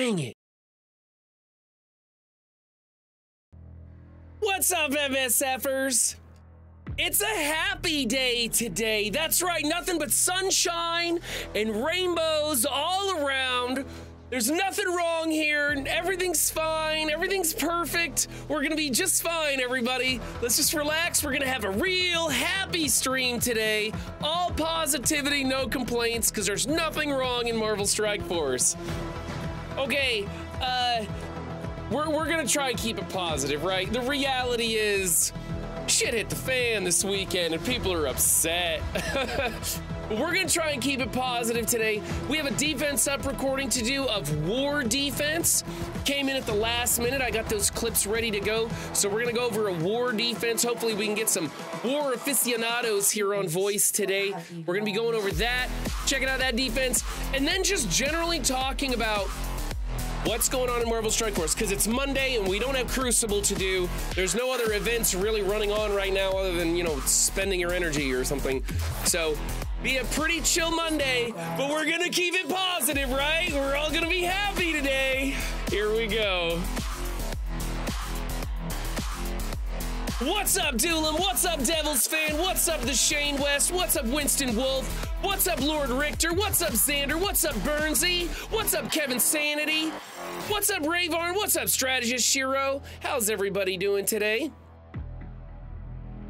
Dang it. What's up, MSFers? It's a happy day today. That's right, nothing but sunshine and rainbows all around. There's nothing wrong here. Everything's fine. Everything's perfect. We're gonna be just fine, everybody. Let's just relax. We're gonna have a real happy stream today. All positivity, no complaints, because there's nothing wrong in Marvel Strike Force. Okay, we're gonna try and keep it positive, right? The reality is, shit hit the fan this weekend and people are upset. We're gonna try and keep it positive today. We have a defense up recording to do of war defense. Came in at the last minute. I got those clips ready to go. So we're gonna go over a war defense. Hopefully we can get some war aficionados here on voice today. We're gonna be going over that, checking out that defense, and then just generally talking about what's going on in Marvel Strike Force, because it's Monday and we don't have Crucible to do. There's no other events really running on right now other than, you know, spending your energy or something. So, be a pretty chill Monday, but we're gonna keep it positive, right? We're all gonna be happy today. Here we go. What's up, Doolin? What's up, Devils fan? What's up, the Shane West? What's up, Winston Wolf? What's up, Lord Richter? What's up, Xander? What's up, Burnsy? What's up, Kevin Sanity? What's up, Rayvarn? What's up, Strategist Shiro? How's everybody doing today?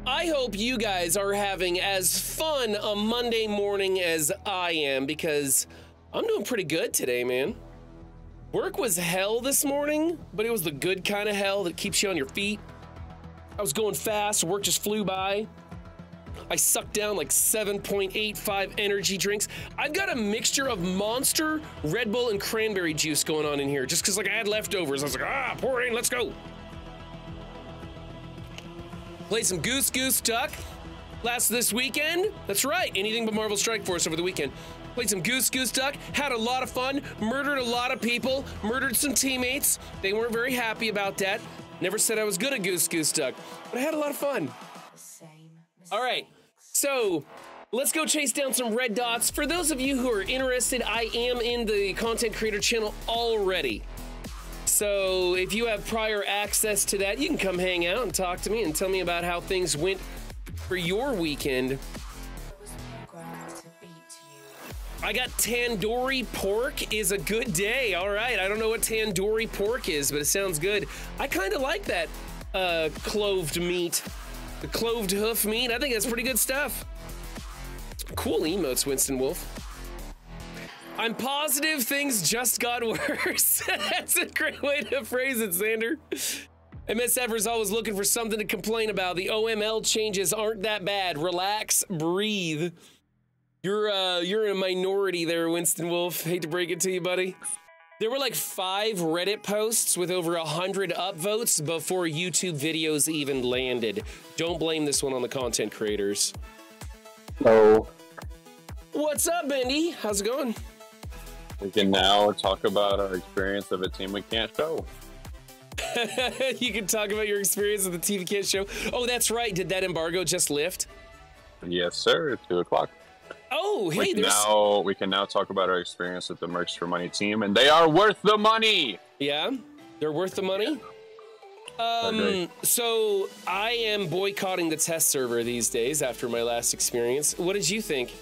I hope you guys are having as fun a Monday morning as I am, because I'm doing pretty good today, man. Work was hell this morning, but it was the good kind of hell that keeps you on your feet. I was going fast, work just flew by. I sucked down like 7.85 energy drinks. I've got a mixture of Monster, Red Bull, and cranberry juice going on in here, just because like I had leftovers. I was like, pour it in, let's go. Played some Goose Duck last this weekend. That's right, anything but Marvel Strike Force over the weekend. Played some Goose Duck, had a lot of fun, murdered a lot of people, murdered some teammates. They weren't very happy about that. Never said I was good at Goose Duck, but I had a lot of fun. All right, so let's go chase down some red dots. For those of you who are interested, I am in the content creator channel already. So if you have prior access to that, you can come hang out and talk to me and tell me about how things went for your weekend. I got tandoori pork is a good day. All right, I don't know what tandoori pork is, but it sounds good. I kind of like that cloved meat, the cloved hoof meat. I think that's pretty good stuff. Cool emotes, Winston Wolf. I'm positive things just got worse. That's a great way to phrase it, Xander. MSFers always looking for something to complain about. The OML changes aren't that bad. Relax, breathe. You're in a minority there, Winston Wolf. Hate to break it to you, buddy. There were like 5 Reddit posts with over 100 upvotes before YouTube videos even landed. Don't blame this one on the content creators. Hello. What's up, Bendy? How's it going? We can now talk about our experience of a team we can't show. You can talk about your experience of the TV Can't show. Oh, that's right. Did that embargo just lift? Yes, sir. It's 2 o'clock. Oh, hey, we can now talk about our experience with the Mercs for Money team, and they are worth the money. Yeah, they're worth the money. So I am boycotting the test server these days after my last experience. What did you think?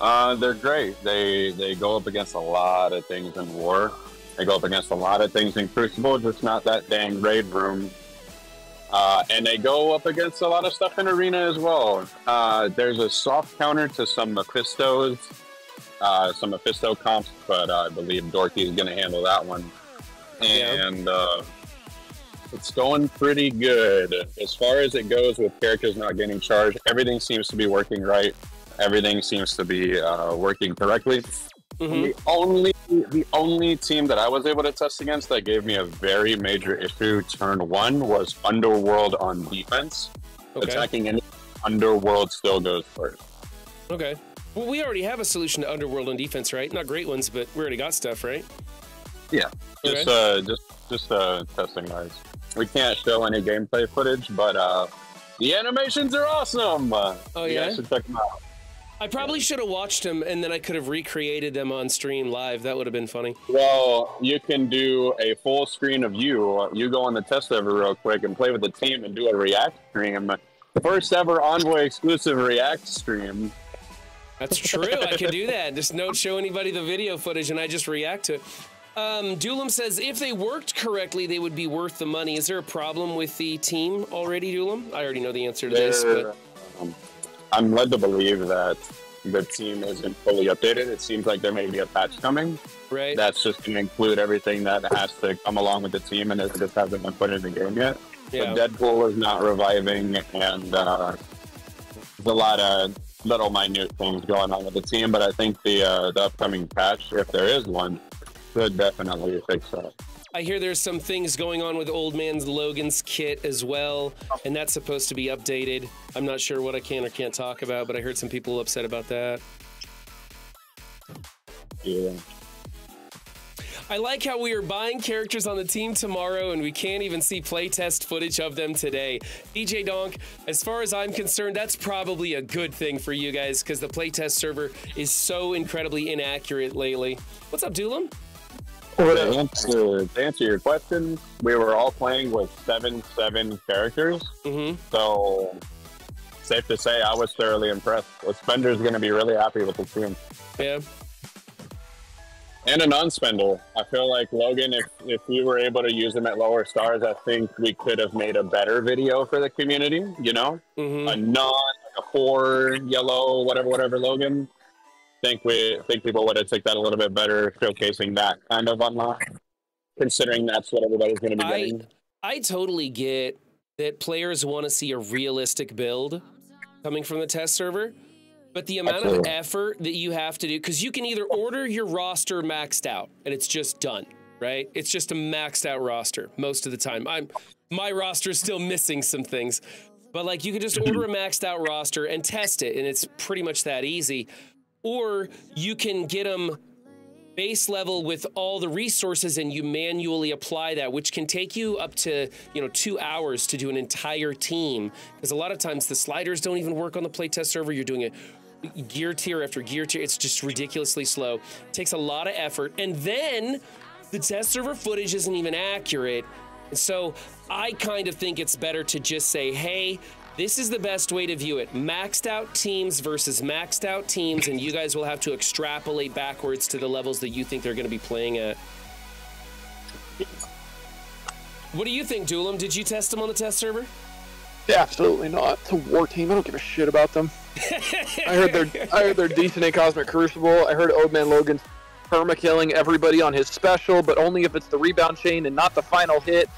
They're great. They go up against a lot of things in war. They go up against a lot of things in Crucible, just not that dang raid room. And they go up against a lot of stuff in Arena as well. There's a soft counter to some Mephistos, some Mephisto comps, but I believe Dorothy is going to handle that one. And it's going pretty good. As far as it goes with characters not getting charged, everything seems to be working right. Everything seems to be working correctly. Mm-hmm. The only team that I was able to test against that gave me a very major issue turn 1 was Underworld on defense. Okay. Attacking any Underworld still goes first. Okay. Well, we already have a solution to Underworld on defense, right? Not great ones, but we already got stuff, right? Yeah. Okay. Just testing guys. We can't show any gameplay footage, but the animations are awesome. Oh yeah. You guys should check them out. I probably should have watched them, and then I could have recreated them on stream live. That would have been funny. Well, you can do a full screen of you. You go on the test server real quick and play with the team and do a React stream. The first ever Envoy exclusive React stream. That's true. I could do that. Just don't show anybody the video footage, and I just react to it. Dulam says, if they worked correctly, they would be worth the money. Is there a problem with the team already, Dulam? I already know the answer to this, but... I'm led to believe that the team isn't fully updated. It seems like there may be a patch coming. Right. That's just going to include everything that has to come along with the team, and it just hasn't been put in the game yet. Yeah. But Deadpool is not reviving, and there's a lot of little minute things going on with the team, but I think the upcoming patch, if there is one, should definitely fix that. I hear there's some things going on with Old Man Logan's kit as well, and that's supposed to be updated. I'm not sure what I can or can't talk about, but I heard some people upset about that. Yeah. I like how we are buying characters on the team tomorrow and we can't even see playtest footage of them today. DJ Donk, as far as I'm concerned, that's probably a good thing for you guys because the playtest server is so incredibly inaccurate lately. What's up, Dulam? To answer your question, we were all playing with 7 characters. So, safe to say, I was thoroughly impressed. The Spender's going to be really happy with the team. Yeah. And a non-spender. I feel like Logan, if we were able to use him at lower stars, I think we could have made a better video for the community, you know? A non, like a 4 yellow, whatever Logan. Think people would have took that a little bit better, showcasing that kind of unlock, considering that's what everybody's going to be getting. I totally get that players want to see a realistic build coming from the test server, but the amount of effort that you have to do, because you can either order your roster maxed out and it's just done, right? It's just a maxed out roster most of the time. My roster is still missing some things, but like you could just order a maxed out roster and test it, and it's pretty much that easy. Or you can get them base level with all the resources and you manually apply that, which can take you up to, 2 hours to do an entire team. Because a lot of times the sliders don't even work on the playtest server. You're doing it gear tier after gear tier. It's just ridiculously slow. It takes a lot of effort. And then the test server footage isn't even accurate. And so I kind of think it's better to just say, hey, this is the best way to view it. Maxed out teams versus maxed out teams, and you guys will have to extrapolate backwards to the levels that you think they're going to be playing at. What do you think, Dulam? Did you test them on the test server? Yeah, absolutely not. It's a war team. I don't give a shit about them. I heard they're decent in Cosmic Crucible. I heard Old Man Logan's perma-killing everybody on his special, but only if it's the rebound chain and not the final hit.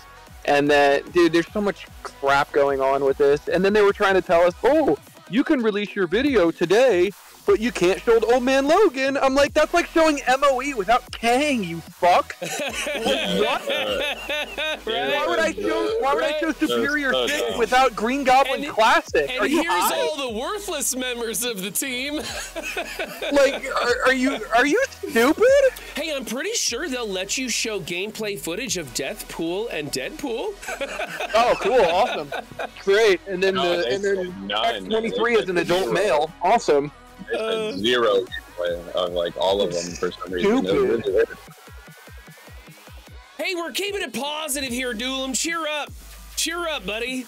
And that, dude, there's so much crap going on with this. And then they were trying to tell us, oh, you can release your video today, but you can't show Old Man Logan. I'm like, that's like showing MOE without Kang, you fuck. What? Why would I show Superior 6 without Green Goblin Classic? And here's all the worthless members of the team. Like, are you stupid? Hey, I'm pretty sure they'll let you show gameplay footage of Deathpool and Deadpool. Oh, cool, awesome, great. And then X-23 is an adult male, awesome. Zero gameplay of like all of them for some reason. Stupid. Hey, we're keeping it positive here, Dulam. Cheer up, buddy.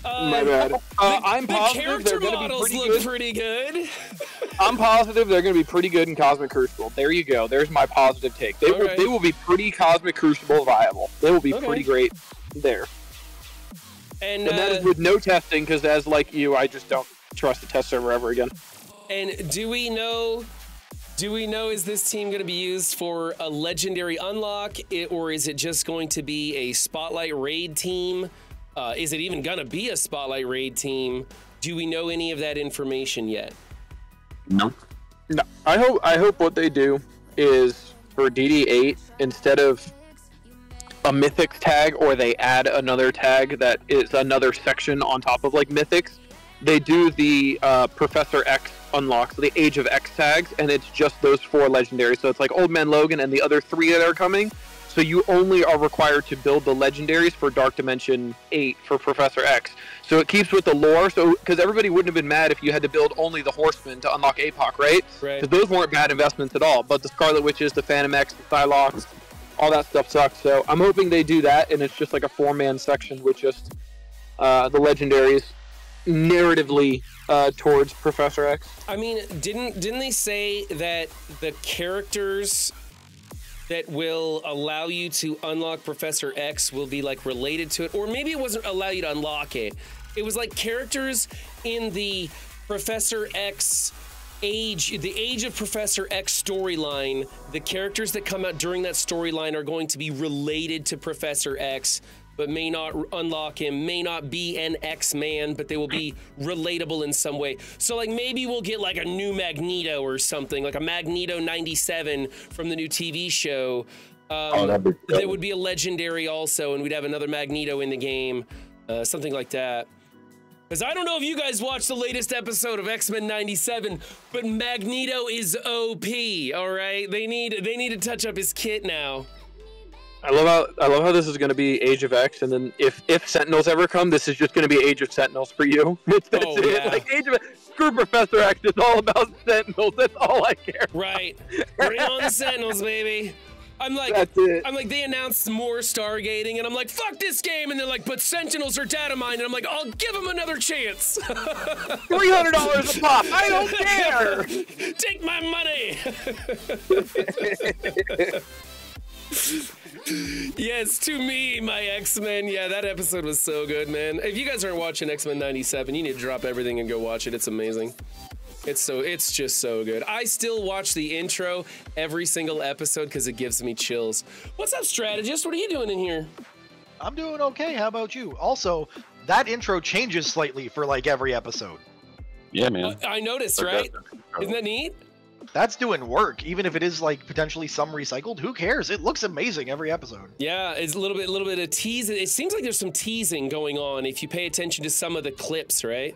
My bad. I'm positive they're going to be pretty good. I'm positive they're going to be pretty good in Cosmic Crucible. There you go. There's my positive take. They will be pretty Cosmic Crucible viable. They will be pretty great there. And that is with no testing, because as like you, I just don't trust the test server ever again. And do we know, is this team going to be used for a legendary unlock, or is it just going to be a Spotlight Raid team? Is it even going to be a Spotlight Raid team? Do we know any of that information yet? Nope. No. I hope what they do is for DD8, instead of a Mythics tag, or they add another tag that is another section on top of like Mythics, they do the Professor X unlocks, the Age of X tags, and it's just those 4 legendaries. So it's like Old Man Logan and the other 3 that are coming. So you only are required to build the legendaries for Dark Dimension 8 for Professor X. So it keeps with the lore. So because everybody wouldn't have been mad if you had to build only the Horsemen to unlock APOC, right? Right. Because those weren't bad investments at all. But the Scarlet Witches, the Phantom X, the Psylocke, all that stuff sucks. So I'm hoping they do that, and it's just like a 4-man section with just the legendaries narratively towards Professor X. I mean, didn't they say that the characters that will allow you to unlock Professor X will be like related to it? Or maybe it wasn't allow you to unlock it. It was like characters in the Professor X age, the Age of Professor X storyline. The characters that come out during that storyline are going to be related to Professor X, but may not unlock him, may not be an X-Man, but they will be relatable in some way. So like maybe we'll get like a new Magneto or something, like a Magneto 97 from the new TV show. that'd be good. That would be a legendary also, and we'd have another Magneto in the game, something like that. Because I don't know if you guys watched the latest episode of X-Men 97, but Magneto is OP, all right? They need to touch up his kit now. I love how this is going to be Age of X, and then if Sentinels ever come, this is just going to be Age of Sentinels for you. That's it. Yeah. Like Age of screw Professor X. It's all about Sentinels. That's all I care. Right. Bring on the Sentinels, baby. I'm like, they announced more Stargating, and I'm like, fuck this game, and they're like, but Sentinels are data mined, and I'm like, I'll give them another chance. $300 a pop. I don't care. Take my money. Yes, to me, my X-Men. Yeah, that episode was so good, man. If you guys aren't watching X-Men 97, you need to drop everything and go watch it. It's amazing. It's just so good. I still watch the intro every single episode because it gives me chills. What's up, strategist? What are you doing in here? I'm doing okay. How about you? Also, that intro changes slightly for like every episode. Yeah, man. I noticed, right? Isn't that neat? That's doing work, even if it is like potentially some recycled. Who cares? It looks amazing every episode. Yeah, it's a little bit of teasing. It seems like there's some teasing going on if you pay attention to some of the clips, right?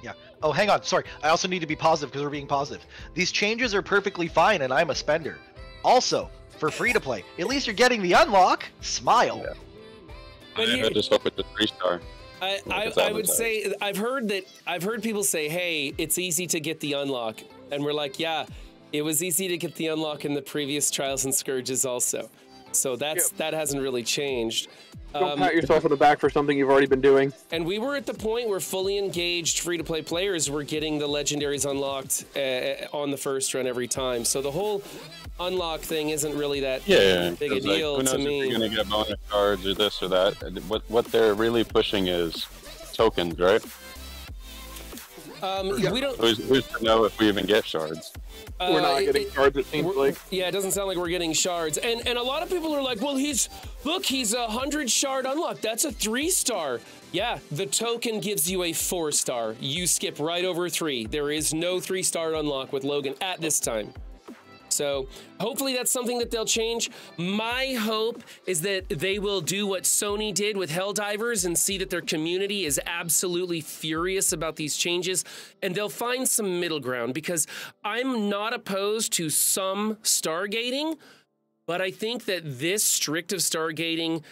Yeah. Oh, hang on. Sorry. I also need to be positive because we're being positive. These changes are perfectly fine, and I'm a spender. Also, for free to play, at least you're getting the unlock. Smile. Yeah. But I just hope it's a 3-star. I would say I've heard people say, hey, it's easy to get the unlock, and we're like, yeah, it was easy to get the unlock in the previous Trials and Scourges also. So that hasn't really changed. Don't pat yourself on the back for something you've already been doing. And we were at the point where fully engaged free-to-play players were getting the legendaries unlocked on the first run every time. So the whole unlock thing isn't really that big a deal who knows to me. If you're gonna get bonus cards or this or that. What they're really pushing is tokens, right? We don't. Who's to know if we even get shards? We're not getting shards, it seems like. Yeah, it doesn't sound like we're getting shards. And a lot of people are like, well, he's a 100 shard unlock. That's a 3-star. Yeah, the token gives you a 4-star. You skip right over 3. There is no 3-star unlock with Logan at this time. So hopefully that's something that they'll change. My hope is that they will do what Sony did with Helldivers and see that their community is absolutely furious about these changes, and they'll find some middle ground, because I'm not opposed to some Stargating, but I think that this strict of Stargating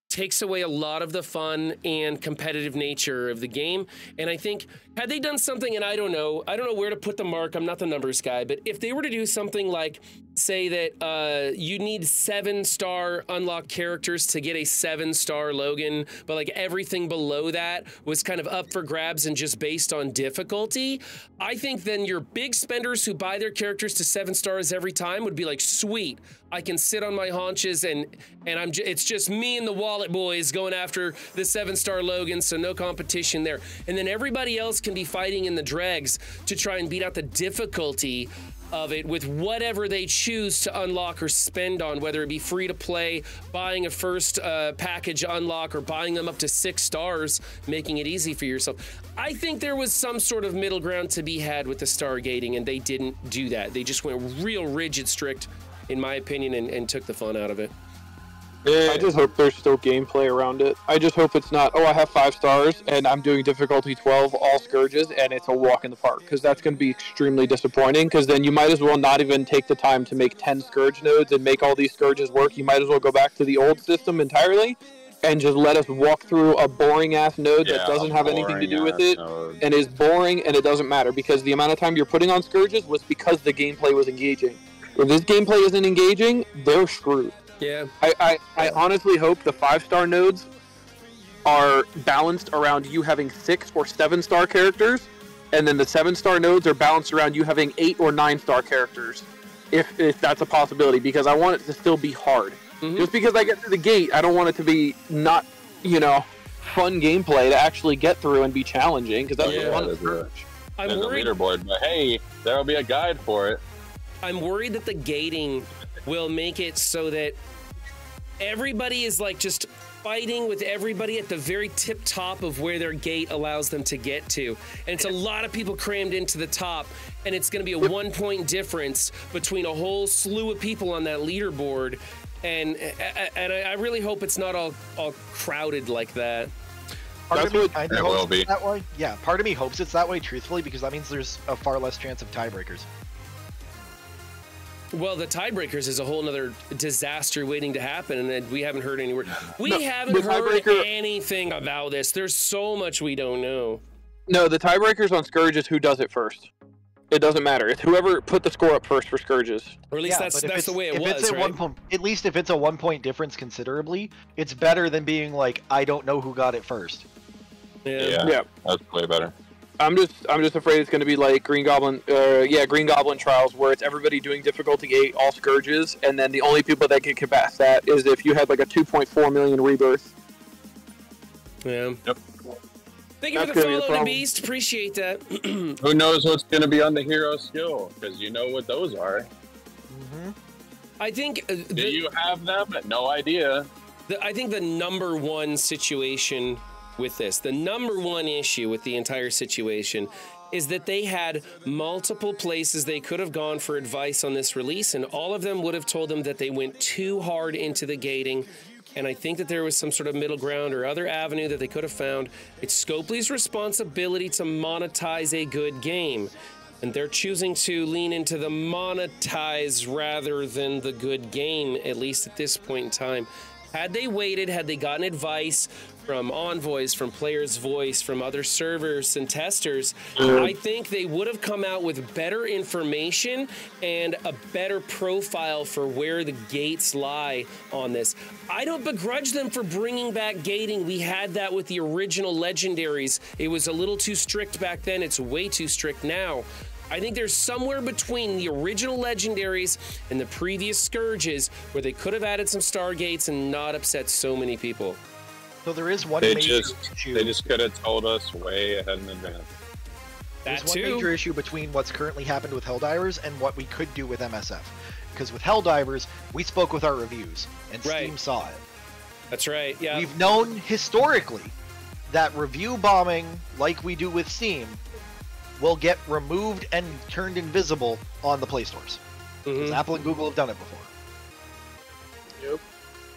takes away a lot of the fun and competitive nature of the game. And I think had they done something, and I don't know where to put the mark, I'm not the numbers guy, but if they were to do something like say that you need 7-star unlock characters to get a 7-star Logan, but like everything below that was kind of up for grabs and just based on difficulty, I think then your big spenders who buy their characters to 7 stars every time would be like, sweet, I can sit on my haunches and it's just me and the wallet boys going after the 7-star Logan, so no competition there. And then everybody else can be fighting in the dregs to try and beat out the difficulty of it with whatever they choose to unlock or spend on, whether it be free to play, buying a first package unlock, or buying them up to 6 stars, making it easy for yourself. I think there was some sort of middle ground to be had with the Stargating, and they didn't do that. They just went real rigid strict, in my opinion, and took the fun out of it. I just hope there's still gameplay around it. I just hope it's not, oh, I have 5 stars and I'm doing difficulty 12, all Scourges, and it's a walk in the park. Because that's going to be extremely disappointing. Because then you might as well not even take the time to make 10 Scourge nodes and make all these Scourges work. You might as well go back to the old system entirely and just let us walk through a boring-ass node that doesn't have anything to do with it and is boring, and it doesn't matter. Because the amount of time you're putting on Scourges was because the gameplay was engaging. If this gameplay isn't engaging, they're screwed. Yeah. I honestly hope the 5-star nodes are balanced around you having 6 or 7-star characters, and then the 7-star nodes are balanced around you having 8 or 9-star characters, if that's a possibility, because I want it to still be hard. Just because I get through the gate, I don't want it to be not, fun gameplay to actually get through and be challenging, because that's what I want to I'm There's worried. a leaderboard, but hey, there'll be a guide for it. I'm worried that the gating will make it so that everybody is like just fighting with everybody at the very tip top of where their gate allows them to get to. And it's a lot of people crammed into the top, and it's going to be a 1-point difference between a whole slew of people on that leaderboard. And I really hope it's not all crowded like that. Part of me kinda it hopes will be. it's that way. Yeah, part of me hopes it's that way, truthfully, because that means there's a far less chance of tiebreakers. Well, the tiebreakers is a whole other disaster waiting to happen, and we haven't heard any word. We haven't heard anything about this. There's so much we don't know. No, the tiebreakers on Scourge is who does it first. It doesn't matter. It's whoever put the score up first for Scourges. Or at least Yeah, that's the way it was, right? At least if it's a 1-point difference considerably, it's better than being like, I don't know who got it first. Yeah. That's way better. I'm just afraid it's going to be like Green Goblin Trials, where it's everybody doing difficulty 8, all Scourges, and then the only people that can get past that is if you had like a 2.4 million rebirth. Yeah. Yep. Thank you for the follow, the Beast. Appreciate that. Who knows what's going to be on the hero skill? Because you know what those are. I think. Do you have them? No idea. I think the number one situation with this, the number one issue with the entire situation, is that they had multiple places they could have gone for advice on this release, and all of them would have told them that they went too hard into the gating. And I think that there was some sort of middle ground or other avenue that they could have found. It's Scopely's responsibility to monetize a good game. And they're choosing to lean into the monetize rather than the good game, at least at this point in time. Had they waited, had they gotten advice from Envoys, from Player's Voice, from other servers and testers, I think they would have come out with better information and a better profile for where the gates lie on this. I don't begrudge them for bringing back gating. We had that with the original Legendaries. It was a little too strict back then. It's way too strict now. I think there's somewhere between the original Legendaries and the previous Scourges where they could have added some Stargates and not upset so many people. So there is one They major just issue. they just could have told us way ahead in advance. That There's one too. major issue between what's currently happened with Helldivers and what we could do with MSF. Because with Helldivers, we spoke with our reviews, and Right. Steam saw it. That's right. Yeah. We've known historically that review bombing, like we do with Steam, will get removed and turned invisible on the Play Stores. Because Apple and Google have done it before. Yep.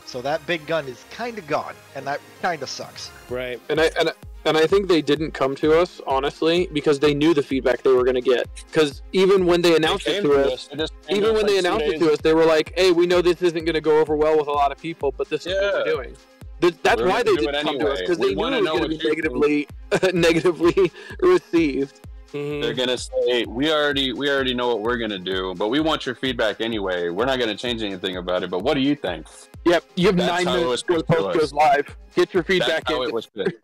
So that big gun is kind of gone, and that kind of sucks. Right. And I think they didn't come to us, honestly, because they knew the feedback they were going to get. Because even when they announced it to us, they were like, hey, we know this isn't going to go over well with a lot of people, but this is what we're doing. That's why they didn't come to us, because they knew it was going to be negatively received. They're gonna say we already know what we're gonna do, but we want your feedback anyway. We're not gonna change anything about it. But what do you think? Yep, you have That's 9 how it minutes was before post goes live. Get your feedback That's how in. it was fit.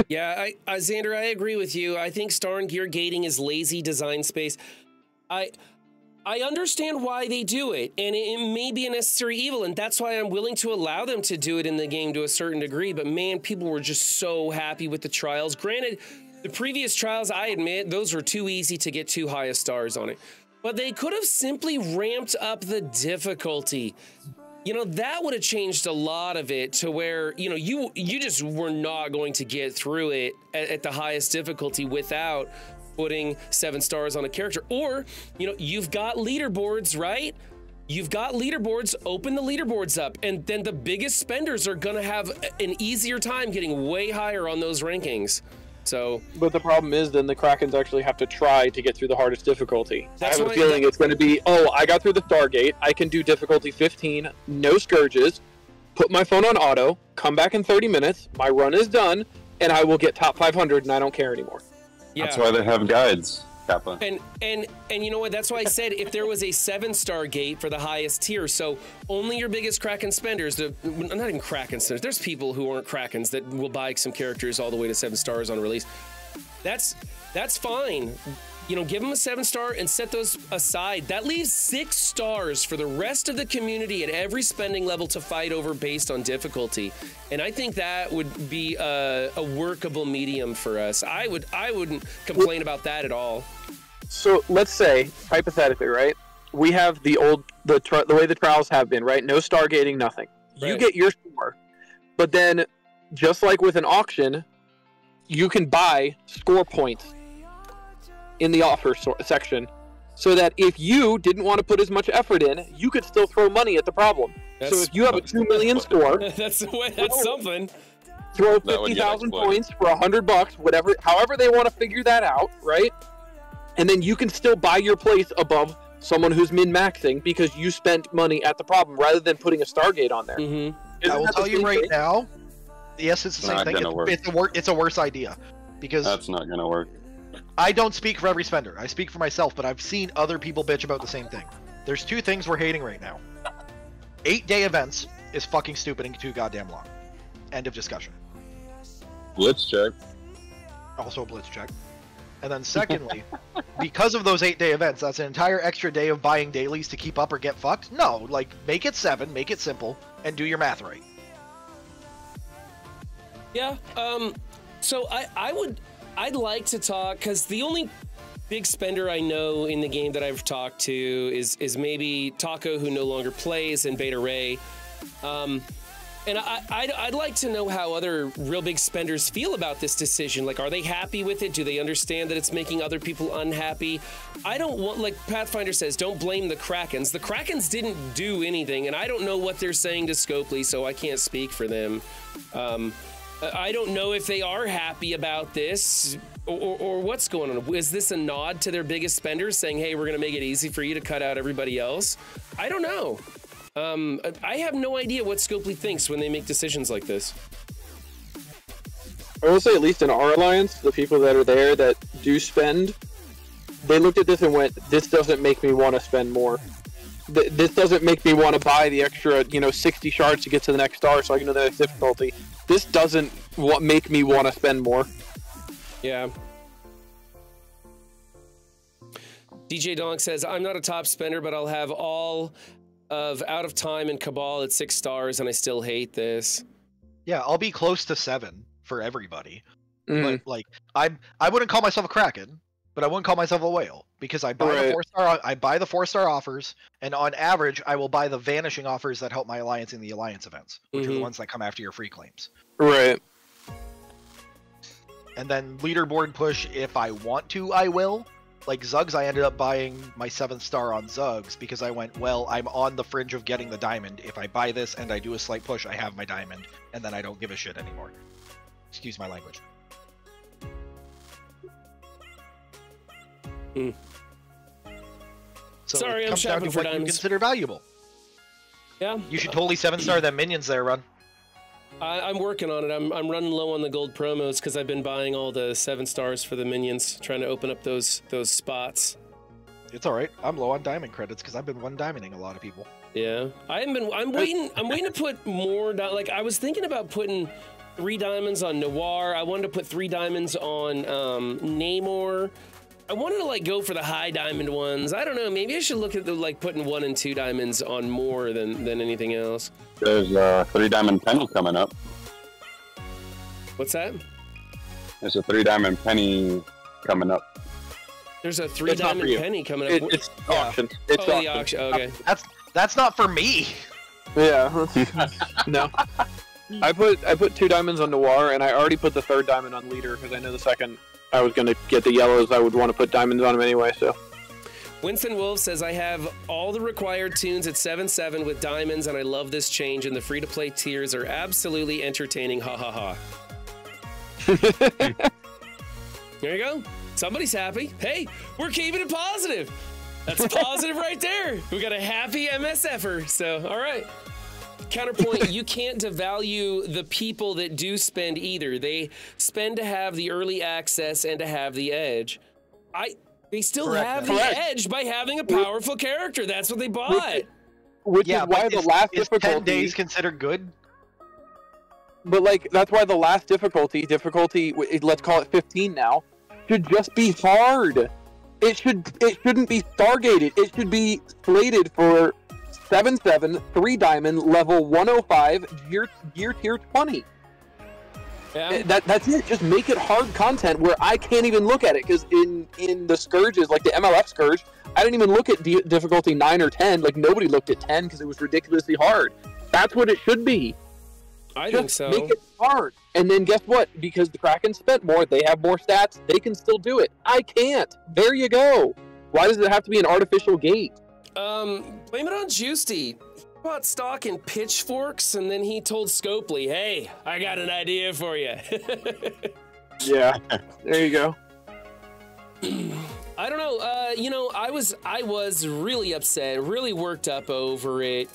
Yeah, Xander, I agree with you. I think Star and Gear gating is lazy design space. I understand why they do it, and it may be a necessary evil, and that's why I'm willing to allow them to do it in the game to a certain degree. But man, people were just so happy with the trials. Granted, the previous trials, I admit, those were too easy to get too high of stars on it. But they could have simply ramped up the difficulty. You know, that would have changed a lot of it to where, you know, you just were not going to get through it at the highest difficulty without putting 7 stars on a character. Or, you know, you've got leaderboards, right? you've got leaderboards, open the leaderboards up, and then the biggest spenders are gonna have an easier time getting way higher on those rankings. So, but the problem is then the Krakens actually have to try to get through the hardest difficulty. I That's have a why- feeling it's going to be, oh, I got through the Stargate, I can do difficulty 15, no Scourges, put my phone on auto, come back in 30 minutes, my run is done, and I will get top 500 and I don't care anymore. yeah. That's why they have guides, Kappa. And you know what? That's why I said if there was a 7-star gate for the highest tier, so only your biggest Kraken spenders, not even Kraken spenders, there's people who aren't Krakens that will buy some characters all the way to 7 stars on release. That's fine. You know, give them a 7-star and set those aside. That leaves 6 stars for the rest of the community at every spending level to fight over based on difficulty. And I think that would be a workable medium for us. I wouldn't complain about that at all. So let's say, hypothetically, right, we have the way the trials have been, right? No Stargating, nothing. You Right. get your score, but then just like with an auction, you can buy score points in the offer section, so that if you didn't want to put as much effort in, you could still throw money at the problem. So That's- if you have a 2 million score, That's something. throw That would get 50,000 exploited. points for $100, whatever, however they want to figure that out, right? And then you can still buy your place above someone who's min-maxing because you spent money at the problem rather than putting a Stargate on there. Mm-hmm. I will tell you right now. Yes, it's the same Not thing. gonna work. It's a worse idea, because That's not gonna work. I don't speak for every spender. I speak for myself, but I've seen other people bitch about the same thing. There's 2 things we're hating right now. 8-day events is fucking stupid and too goddamn long. End of discussion. Blitz check. Also a blitz check. And then secondly, because of those 8-day events, that's an entire extra day of buying dailies to keep up or get fucked. No, like, make it 7, make it simple, and do your math right. Yeah. So I'd like to talk, because the only big spender I know in the game that I've talked to is maybe Taco, who no longer plays, and Beta Ray. And I'd like to know how other real big spenders feel about this decision. Like, are they happy with it? Do they understand that it's making other people unhappy? I don't want, like Pathfinder says, don't blame the Krakens. The Krakens didn't do anything, and I don't know what they're saying to Scopely, so I can't speak for them. I don't know if they are happy about this or what's going on. Is this a nod to their biggest spenders saying, hey, we're going to make it easy for you to cut out everybody else? I don't know. I have no idea what Scopely thinks when they make decisions like this. I will say, at least in our alliance, the people that are there that do spend, they looked at this and went, this doesn't make me want to spend more. This doesn't make me want to buy the extra, 60 shards to get to the next star so I can do the next difficulty. This doesn't make me want to spend more. Yeah. DJ Donk says, I'm not a top spender, but I'll have all of Out of Time and Cabal at 6 stars, and I still hate this. Yeah, I'll be close to 7 for everybody. Mhm. But like, I wouldn't call myself a Kraken, but I wouldn't call myself a whale because I buy Right. the 4-star. I buy the 4-star offers, and on average, I will buy the vanishing offers that help my alliance in the alliance events, which are the Mhm. ones that come after your free claims. Right. And then leaderboard push, if I want to, I will. Like Zuggs, I ended up buying my 7th star on Zuggs because I went, well, I'm on the fringe of getting the diamond. If I buy this and I do a slight push, I have my diamond, and then I don't give a shit anymore. Excuse my language. So Sorry, it I'm comes down shopping to for what you diamonds. consider valuable. Yeah, You should totally 7-star them minions there, Run. I'm working on it. I'm running low on the gold promos because I've been buying all the 7 stars for the minions, trying to open up those spots. It's all right. I'm low on diamond credits because I've been one-diamonding a lot of people. Yeah, I'm waiting to put more. Like, I was thinking about putting 3 diamonds on Noir. I wanted to put 3 diamonds on Namor. I wanted to like go for the high diamond ones. I don't know. Maybe I should look at putting 1 and 2 diamonds on more than anything else. There's a 3-diamond penny coming up. What's that? There's a 3-diamond penny coming up. There's a 3 It's not for diamond you. penny coming up. It's Yeah. auction. It's Oh, the auction. auction. Okay. That's not for me. Yeah. No. I put 2 diamonds on Noir, and I already put the 3rd diamond on Leader because I know the second I was going to get the yellows, I would want to put diamonds on them anyway. So Winston Wolf says, I have all the required tunes at 7-7 with diamonds, and I love this change, and the free-to-play tiers are absolutely entertaining. Ha ha ha. There you go. Somebody's happy. Hey, we're keeping it positive. That's positive right there. We got a happy MSFer. So, all right. Counterpoint, you can't devalue the people that do spend either. They spend to have the early access and to have the edge. They still have the edge by having a powerful character. That's what they bought. Which is why the last difficulty... 10 days considered good? But, like, that's why the last difficulty, let's call it 15 now, should just be hard. It shouldn't be Stargated. It should be slated for 7-7, 3 diamond, level 105, gear tier 20. Yeah. That's it. Just make it hard content where I can't even look at it, because in the Scourges, like the MLF Scourge, I didn't even look at difficulty 9 or 10. Like, nobody looked at 10 because it was ridiculously hard. That's what it should be. I think so. Make it hard. And then guess what? Because the Kraken spent more, they have more stats, they can still do it. I can't. There you go. Why does it have to be an artificial gate? Blame it on Juicy. He bought stock in pitchforks, and then he told Scopely, hey, I got an idea for you. Yeah, there you go. I don't know. You know, I was really upset, really worked up over it.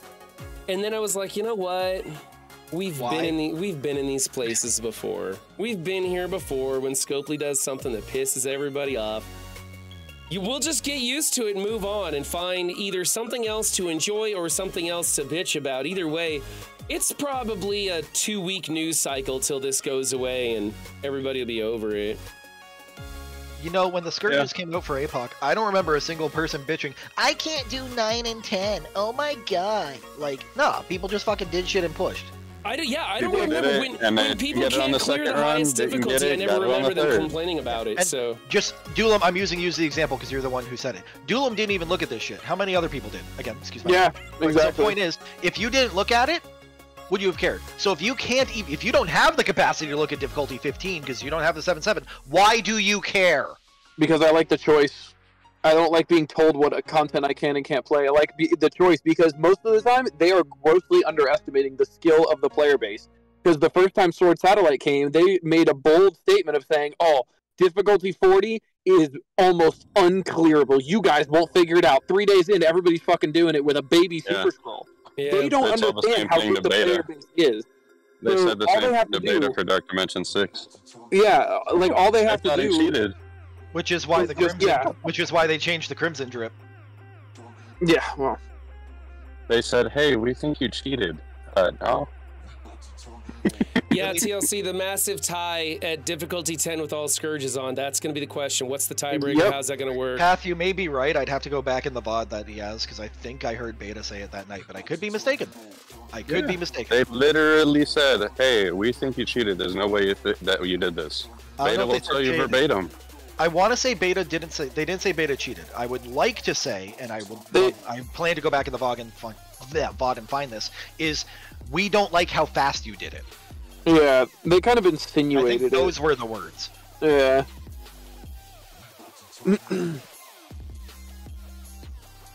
And then I was like, you know what? We've been in these places before. We've been here before when Scopely does something that pisses everybody off. We'll just get used to it and move on and find either something else to enjoy or something else to bitch about. Either way, it's probably a 2-week news cycle till this goes away and everybody will be over it. You know, when the Scourges came out for APOC, I don't remember a single person bitching, I can't do 9 and 10. Oh my god. Like, nah, people just fucking did shit and pushed. I don't remember when people can't clear the highest difficulty. I never remember them complaining about it. So just Doolum, I'm using you as the example because you're the one who said it. Doolum didn't even look at this shit. How many other people did? Again, excuse me. Yeah, exactly. So the point is, if you didn't look at it, would you have cared? So if you can't, if you don't have the capacity to look at difficulty 15 because you don't have the 7-7, why do you care? Because I like the choice. I don't like being told what content I can and can't play. I like the choice because most of the time they are grossly underestimating the skill of the player base. Because the first time Sword Satellite came, they made a bold statement of saying, oh, difficulty 40 is almost unclearable. You guys won't figure it out. 3 days in, everybody's fucking doing it with a baby Super Scroll. Yeah. They don't understand how good the player base is. They said the same to beta for Dark Dimension 6. Yeah, like all they have to do... He cheated. Which is why the Crimson, which is why they changed the Crimson drip. Yeah, well. They said, hey, we think you cheated. No. Yeah, TLC, the massive tie at difficulty 10 with all Scourges on. That's going to be the question. What's the tiebreaker? Yep. How's that going to work? Path, you may be right. I'd have to go back in the VOD that he has, because I think I heard Beta say it that night, but I could be mistaken. I could be mistaken. They literally said, hey, we think you cheated. There's no way that you did this. Beta will tell you verbatim. I want to say Beta didn't say, they didn't say Beta cheated. I would like to say, and I plan to go back in the VOD and find this, is we don't like how fast you did it. Yeah, they kind of insinuated I think those were the words. Yeah.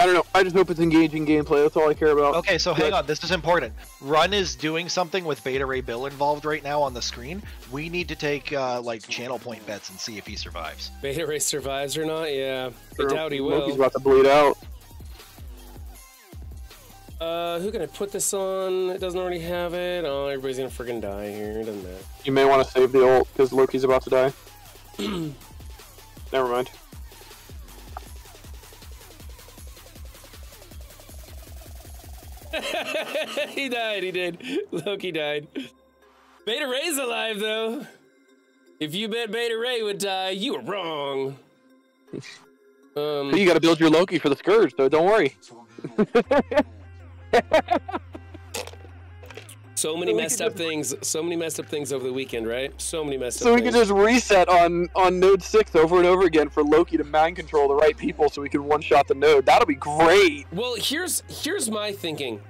I don't know. I just hope it's engaging gameplay. That's all I care about. Okay, so hang on. This is important. Run is doing something with Beta Ray Bill involved right now on the screen. We need to take like channel point bets and see if he survives. Beta Ray survives or not? Yeah, I doubt he will. He's about to bleed out. Who can I put this on? It doesn't already have it. Oh, everybody's gonna freaking die here. It doesn't matter. You may want to save the ult because Loki's about to die. Never mind. He died, he did. Loki died. Beta Ray's alive, though. If you bet Beta Ray would die, you were wrong. You gotta build your Loki for the Scourge, so don't worry. So many messed up things over the weekend, right? So many messed up things. So we can just reset on node 6 over and over again for Loki to mind control the right people so we can one-shot the node. That'll be great. Well, here's my thinking.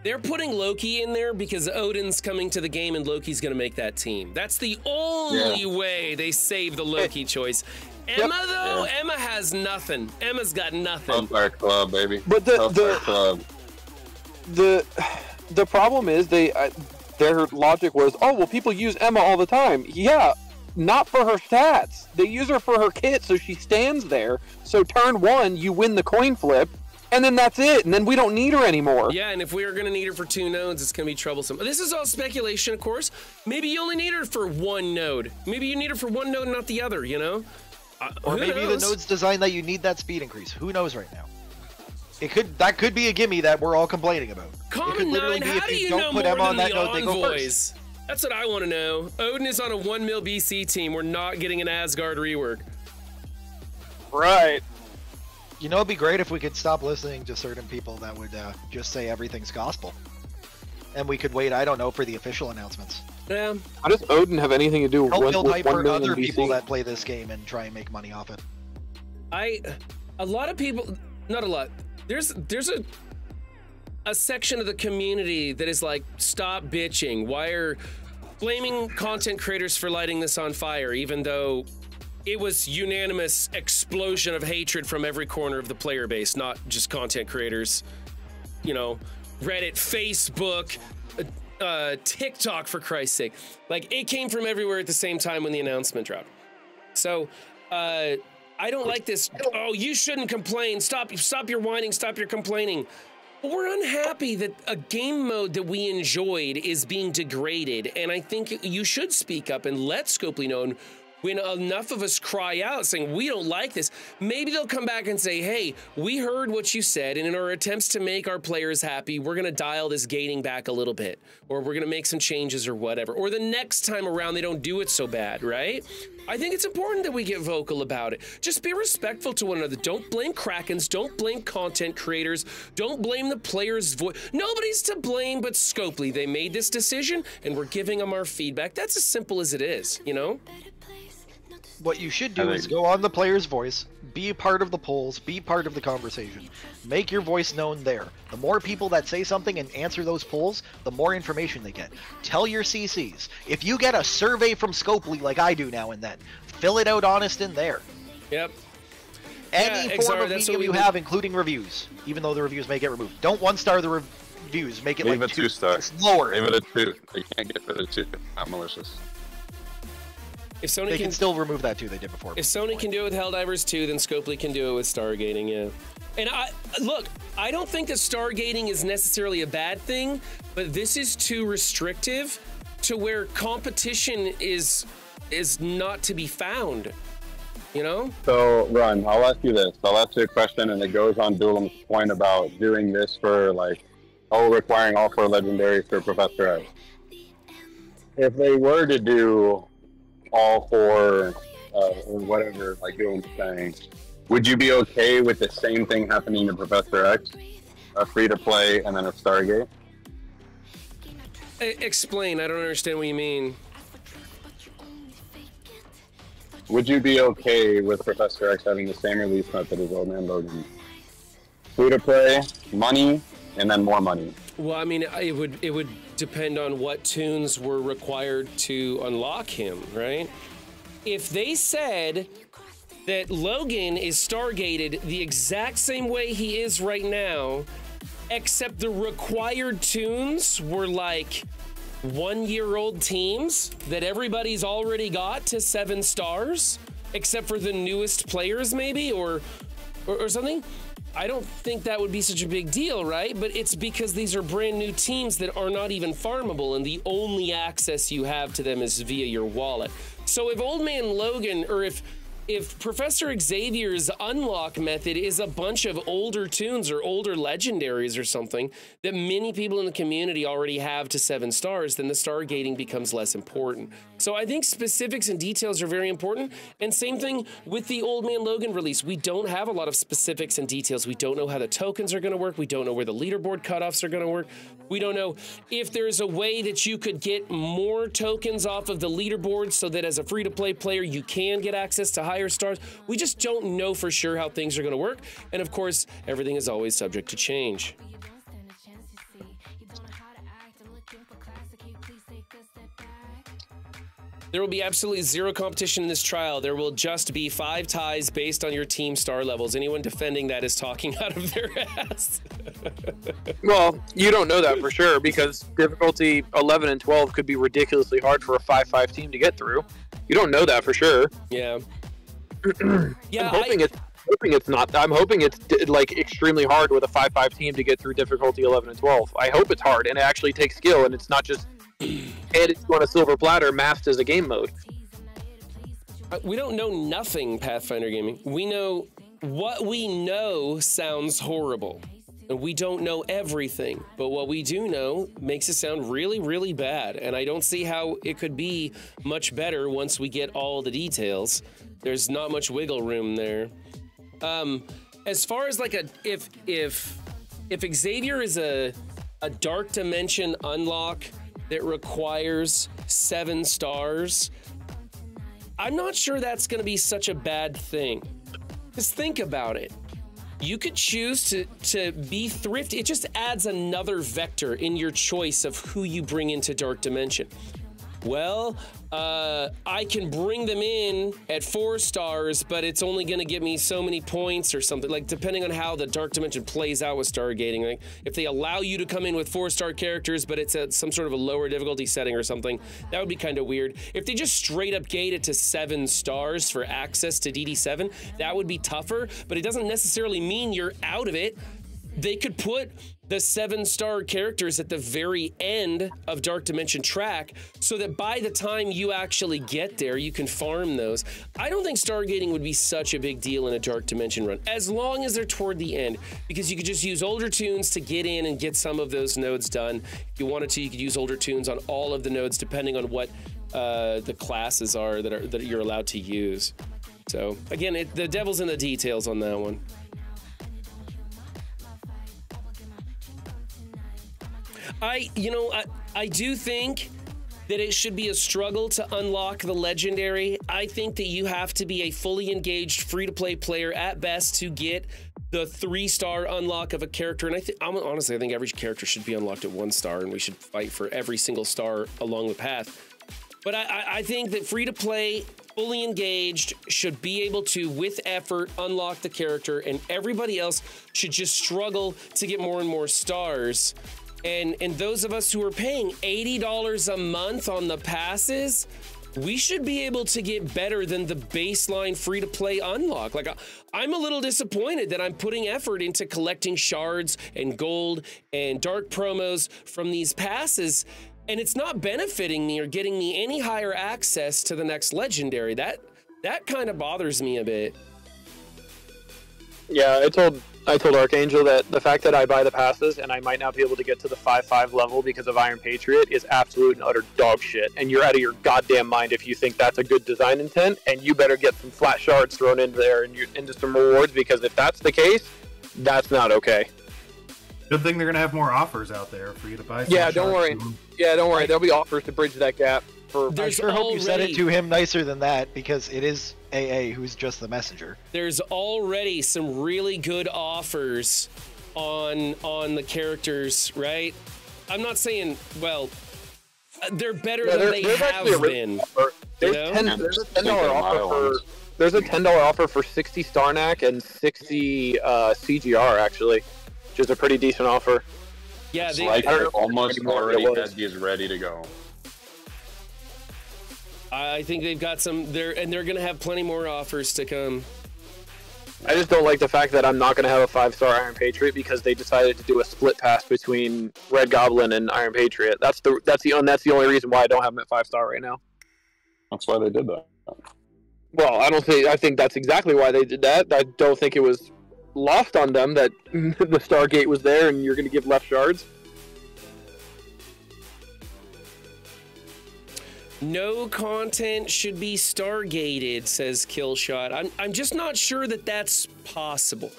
They're putting Loki in there because Odin's coming to the game and Loki's going to make that team. That's the only way they save the Loki choice. Emma though, Emma has nothing. Emma's got nothing. Hellfire Club, baby. But Hellfire Club. the problem is their logic was, oh well, people use Emma all the time. Yeah, not for her stats. They use her for her kit, so she stands there. So turn 1, you win the coin flip, and then that's it. And then we don't need her anymore. Yeah, and if we are going to need her for 2 nodes, it's going to be troublesome. This is all speculation, of course. Maybe you only need her for 1 node. Maybe you need her for 1 node and not the other, you know? Or maybe the node's designed that you need that speed increase. Who knows right now? That could be a gimme that we're all complaining about. Common 9, how do you know more than the Envoys? That's what I want to know. Odin is on a 1 mil BC team. We're not getting an Asgard rework. Right. You know, it'd be great if we could stop listening to certain people that would just say everything's gospel. And we could wait, I don't know, for the official announcements. Yeah. How does Odin have anything to do with Help build hype 1 for million other BC? people that play this game and try and make money off it. A lot of people, not a lot. There's a section of the community that is like, stop bitching. Why are blaming content creators for lighting this on fire, even though it was unanimous explosion of hatred from every corner of the player base, not just content creators. You know, Reddit, Facebook, TikTok, for Christ's sake. Like, it came from everywhere at the same time when the announcement dropped. So, I don't like this. Oh, you shouldn't complain. Stop your whining. Stop your complaining. But we're unhappy that a game mode that we enjoyed is being degraded. And I think you should speak up and let Scopely know when enough of us cry out saying, we don't like this. Maybe they'll come back and say, hey, we heard what you said, and in our attempts to make our players happy, we're going to dial this gating back a little bit, or we're going to make some changes or whatever. Or the next time around, they don't do it so bad, right? I think it's important that we get vocal about it. Just be respectful to one another. Don't blame Krakens. Don't blame content creators. Don't blame the player's voice. Nobody's to blame but Scopely. They made this decision, and we're giving them our feedback. That's as simple as it is, you know? What you should do is go on the player's voice, be a part of the polls, be part of the conversation. Make your voice known there. The more people that say something and answer those polls, the more information they get. Tell your CCs. If you get a survey from Scopely like I do now and then, fill it out honest in there. Yep. Any form of medium you have, including reviews, even though the reviews may get removed. Don't 1-star the reviews. Make it Leave like it 2-star. Lower. Leave it a 2. You can't get rid of 2. Not malicious. If Sony they can still remove that too. They did before. If Sony can do it with Helldivers 2, then Scopely can do it with Stargating, yeah. And I don't think that Stargating is necessarily a bad thing, but this is too restrictive to where competition is not to be found, you know? So, Ron, I'll ask you this. I'll ask you a question, and it goes on Duelim's point about doing this for, like, requiring all 4 legendaries for Professor X. If they were to do all 4, or whatever, like Duelim's saying, would you be okay with the same thing happening to Professor X? A free-to-play and then a Stargate? Explain. I don't understand what you mean. Would you be okay with Professor X having the same release method as Old Man Logan? Free-to-play, money, and then more money. Well, I mean, it would depend on what tunes were required to unlock him, right? If they said that Logan is Stargated the exact same way he is right now, except the required tunes were like 1-year-old teams that everybody's already got to 7 stars, except for the newest players maybe, or something, I don't think that would be such a big deal, right? But it's because these are brand new teams that are not even farmable, and the only access you have to them is via your wallet. So if Old Man Logan, or if Professor Xavier's unlock method is a bunch of older tunes or older legendaries or something that many people in the community already have to 7 stars, then the Stargating becomes less important. So I think specifics and details are very important. And same thing with the Old Man Logan release. We don't have a lot of specifics and details. We don't know how the tokens are going to work. We don't know where the leaderboard cutoffs are going to work. We don't know if there's a way that you could get more tokens off of the leaderboard so that as a free-to-play player, you can get access to higher stars. We just don't know for sure how things are going to work. And of course, everything is always subject to change. There will be absolutely zero competition in this trial. There will just be 5 ties based on your team star levels. Anyone defending that is talking out of their ass. Well, you don't know that for sure because difficulty 11 and 12 could be ridiculously hard for a 5-5 team to get through. You don't know that for sure. Yeah. Yeah, I'm hoping it's like extremely hard with a 5-5 team to get through difficulty 11 and 12. I hope it's hard and it actually takes skill and it's not just handed you on a silver platter masked as a game mode. We don't know nothing, Pathfinder Gaming. We know what we know sounds horrible. And we don't know everything, but what we do know makes it sound really, really bad. And I don't see how it could be much better once we get all the details. There's not much wiggle room there. As far as like if Xavier is a dark dimension unlock that requires 7 stars, I'm not sure that's going to be such a bad thing. Just think about it. You could choose to be thrifty. It just adds another vector in your choice of who you bring into Dark Dimension. Well, I can bring them in at 4 stars, but it's only going to give me so many points or something. Like, depending on how the Dark Dimension plays out with Stargating. Like, if they allow you to come in with 4-star characters, but it's at some sort of a lower difficulty setting or something, that would be kind of weird. If they just straight up gate it to 7 stars for access to DD7, that would be tougher, but it doesn't necessarily mean you're out of it. They could put the 7-star characters at the very end of Dark Dimension track so that by the time you actually get there, you can farm those. I don't think Stargating would be such a big deal in a Dark Dimension run, as long as they're toward the end, because you could just use older tunes to get in and get some of those nodes done. If you wanted to, you could use older tunes on all of the nodes, depending on what the classes are that you're allowed to use. So again, the devil's in the details on that one. I do think that it should be a struggle to unlock the legendary. I think that you have to be a fully engaged free-to-play player at best to get the 3-star unlock of a character. And honestly, I think every character should be unlocked at 1 star, and we should fight for every single star along the path. But I think that free-to-play, fully engaged, should be able to, with effort, unlock the character, and everybody else should just struggle to get more and more stars. And those of us who are paying $80 a month on the passes, we should be able to get better than the baseline free-to-play unlock. Like, I'm a little disappointed that I'm putting effort into collecting shards and gold and dark promos from these passes, and it's not benefiting me or getting me any higher access to the next legendary. That kind of bothers me a bit. Yeah, I told Archangel that the fact that I buy the passes and I might not be able to get to the 5-5 level because of Iron Patriot is absolute and utter dog shit. And you're out of your goddamn mind if you think that's a good design intent, and you better get some flat shards thrown into there and into some rewards, because if that's the case, that's not okay. Good thing they're going to have more offers out there for you to buy. Yeah, don't worry. Yeah, don't worry. There'll be offers to bridge that gap. I sure hope you said it to him nicer than that, because it is AA who's just the messenger. There's already some really good offers on the characters, right? I'm not saying, well, they're better than they have been. There's a $10 offer for 60 Starnak and 60 CGR, actually, which is a pretty decent offer. Yeah, it's like they're almost already had these ready to go. I think they've got some there, and they're going to have plenty more offers to come. I just don't like the fact that I'm not going to have a 5-star Iron Patriot because they decided to do a split pass between Red Goblin and Iron Patriot. That's the only reason why I don't have him at 5-star right now. That's why they did that. Well, I think that's exactly why they did that. I don't think it was lost on them that the Stargate was there and you're going to give left shards. No content should be Stargated, says Killshot. I'm just not sure that that's possible.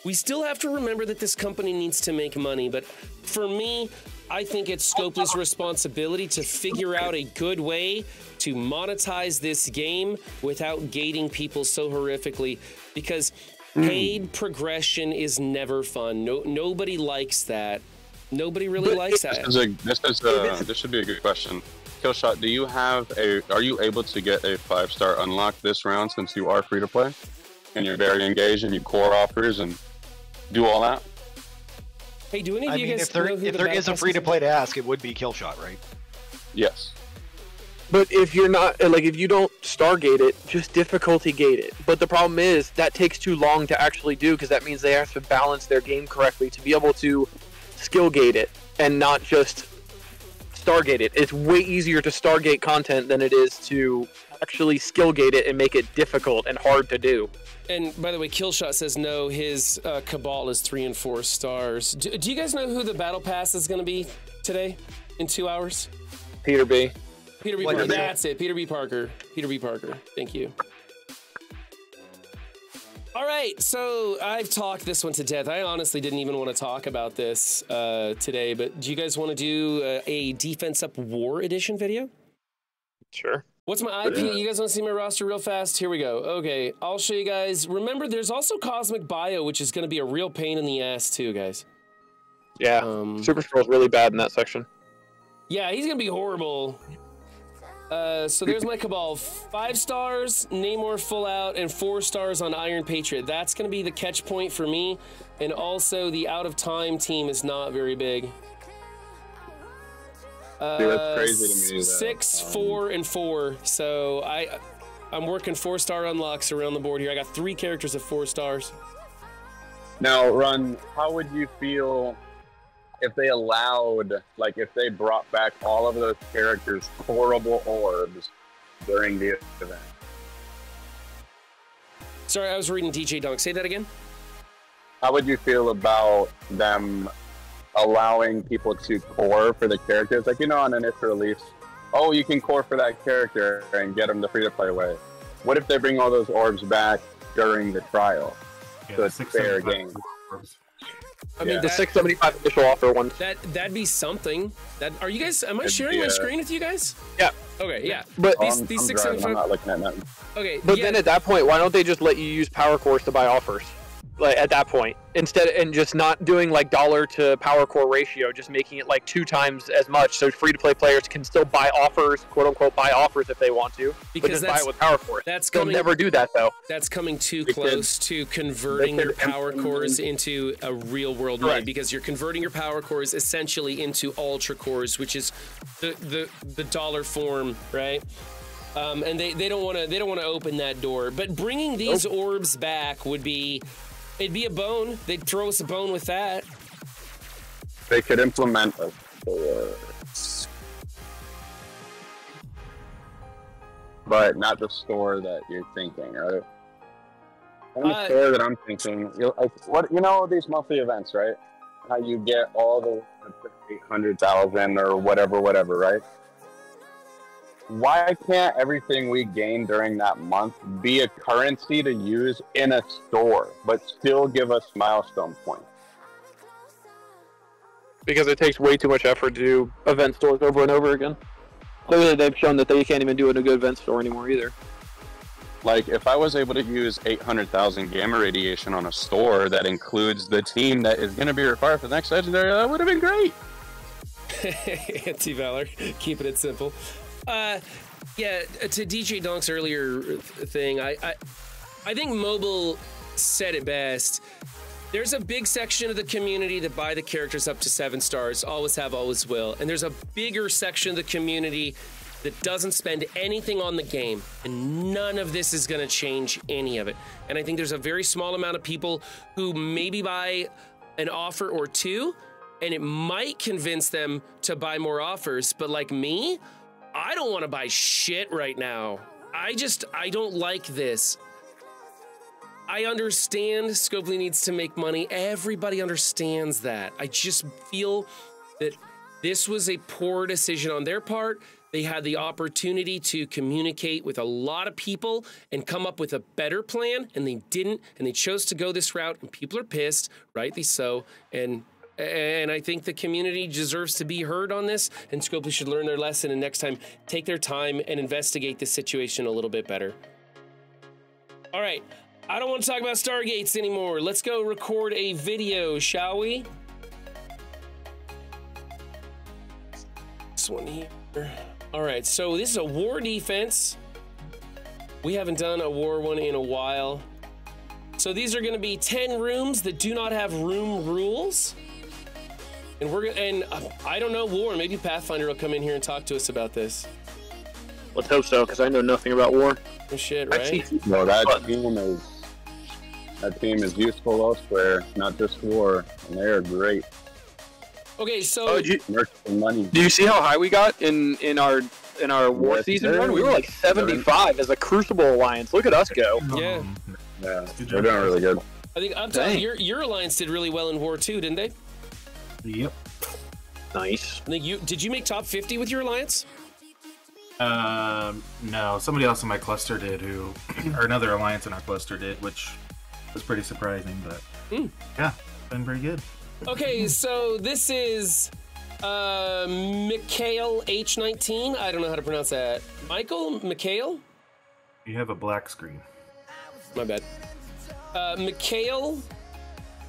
We still have to remember that this company needs to make money, but for me, I think it's Scopely's responsibility to figure out a good way to monetize this game without gating people so horrifically, because paid progression is never fun. Nobody likes that. Nobody really likes that. This should be a good question. Killshot, do you have are you able to get a 5-star unlock this round since you are free to play? And you're very engaged and you core offers and do all that? Hey, do any of I you mean, guys if there know who if the there battle is a pass free to play to ask, it would be Killshot, right? Yes. But if you're not, like, if you don't Stargate it, just difficulty gate it. But the problem is that takes too long to actually do, because that means they have to balance their game correctly to be able to skill gate it and not just Stargate it. It's way easier to Stargate content than it is to actually skill gate it and make it difficult and hard to do. And by the way, Killshot says no, his Cabal is 3 and 4 stars. Do you guys know who the battle pass is going to be today in 2 hours? Peter B. Peter B. What Parker. is it? That's it. Peter B. Parker. Peter B. Parker. Thank you. All right, so I've talked this one to death. I honestly didn't even want to talk about this today, but do you guys want to do a Defense Up War Edition video? Sure. What's my IP? You guys want to see my roster real fast? Here we go. Okay, I'll show you guys. Remember, there's also Cosmic Bio, which is going to be a real pain in the ass too, guys. Yeah. Super Scroll's really bad in that section. Yeah, he's going to be horrible. So there's my Cabal. 5 stars, Namor full out, and 4 stars on Iron Patriot. That's going to be the catch point for me. And also, the Out of Time team is not very big. Dude, that's crazy to me. 6, 4, and 4. So I'm working 4-star unlocks around the board here. I got 3 characters at 4 stars. Now, Run, how would you feel if they allowed, like, if they brought back all of those characters' horrible orbs during the event? Sorry, I was reading DJ Dunk. Say that again. How would you feel about them allowing people to core for the characters? Like, you know, on initial release, oh, you can core for that character and get them the free-to-play way. What if they bring all those orbs back during the trial? Yeah, So it's fair game. I mean, The 675 initial offer one. that'd be something. Are you guys? Am I It'd sharing be, my screen with you guys? Yeah. Okay. Yeah. But These I'm 675. I'm not looking at nothing. Okay. But yeah, then at that point, why don't they just let you use Power Cores to buy offers? Like at that point, instead, and just not doing like dollar to Power Core ratio, just making it like 2 times as much, so free to play players can still buy offers, quote unquote, buy offers if they want to, but Because just buy it with Power Cores. that's They'll coming. never do that though. That's coming too They could- close to converting they your could power implement- cores into a real world Correct. mode, because you're converting your power cores essentially into ultra cores, which is the dollar form, right? And they don't want to open that door. But bringing these orbs back would be, it'd be a bone. They'd throw us a bone with that. They could implement a store, but not the store that you're thinking, right? And the store that I'm thinking, you know these monthly events, right? How you get all the 800,000 or whatever, right? Why can't everything we gain during that month be a currency to use in a store, but still give us milestone points? Because it takes way too much effort to do event stores over and over again. Clearly, they've shown that they can't even do it in a good event store anymore either. Like, if I was able to use 800,000 gamma radiation on a store that includes the team that is going to be required for the next legendary, that would have been great. Anti-Valor, keeping it simple. Yeah, to DJ Donk's earlier thing, I think Mobile said it best. There's a big section of the community that buy the characters up to 7 stars, always have, always will. And there's a bigger section of the community that doesn't spend anything on the game. And none of this is going to change any of it. And I think there's a very small amount of people who maybe buy an offer or 2, and it might convince them to buy more offers. But like me, I don't want to buy shit right now. I don't like this. I understand Scopely needs to make money. Everybody understands that. I just feel that this was a poor decision on their part. They had the opportunity to communicate with a lot of people and come up with a better plan, and they didn't, and they chose to go this route, and people are pissed, rightly so, and I think the community deserves to be heard on this, and Scopely should learn their lesson and next time take their time and investigate this situation a little bit better. All right, I don't want to talk about Stargates anymore. Let's go record a video, shall we? This one here. All right, so this is a war defense. We haven't done a war one in a while. So these are going to be 10 rooms that do not have room rules. And I don't know war. Maybe Pathfinder will come in here and talk to us about this. Let's hope so, because I know nothing about war. Oh shit, right? No, that team is useful elsewhere, not just war, and they are great. Okay, so Money. Do you see how high we got in our war season run? We were like 75 as a Crucible Alliance. Look at us go. yeah, Yeah, they're doing really good. I think I'm telling you, your alliance did really well in war too, didn't they? Yep. Nice. I think did you make top 50 with your alliance? No, somebody else in my cluster did, or another alliance in our cluster did, which was pretty surprising, but yeah, been very good. Okay, so this is Mikhail H19. I don't know how to pronounce that. Mikhail? You have a black screen. My bad. Mikhail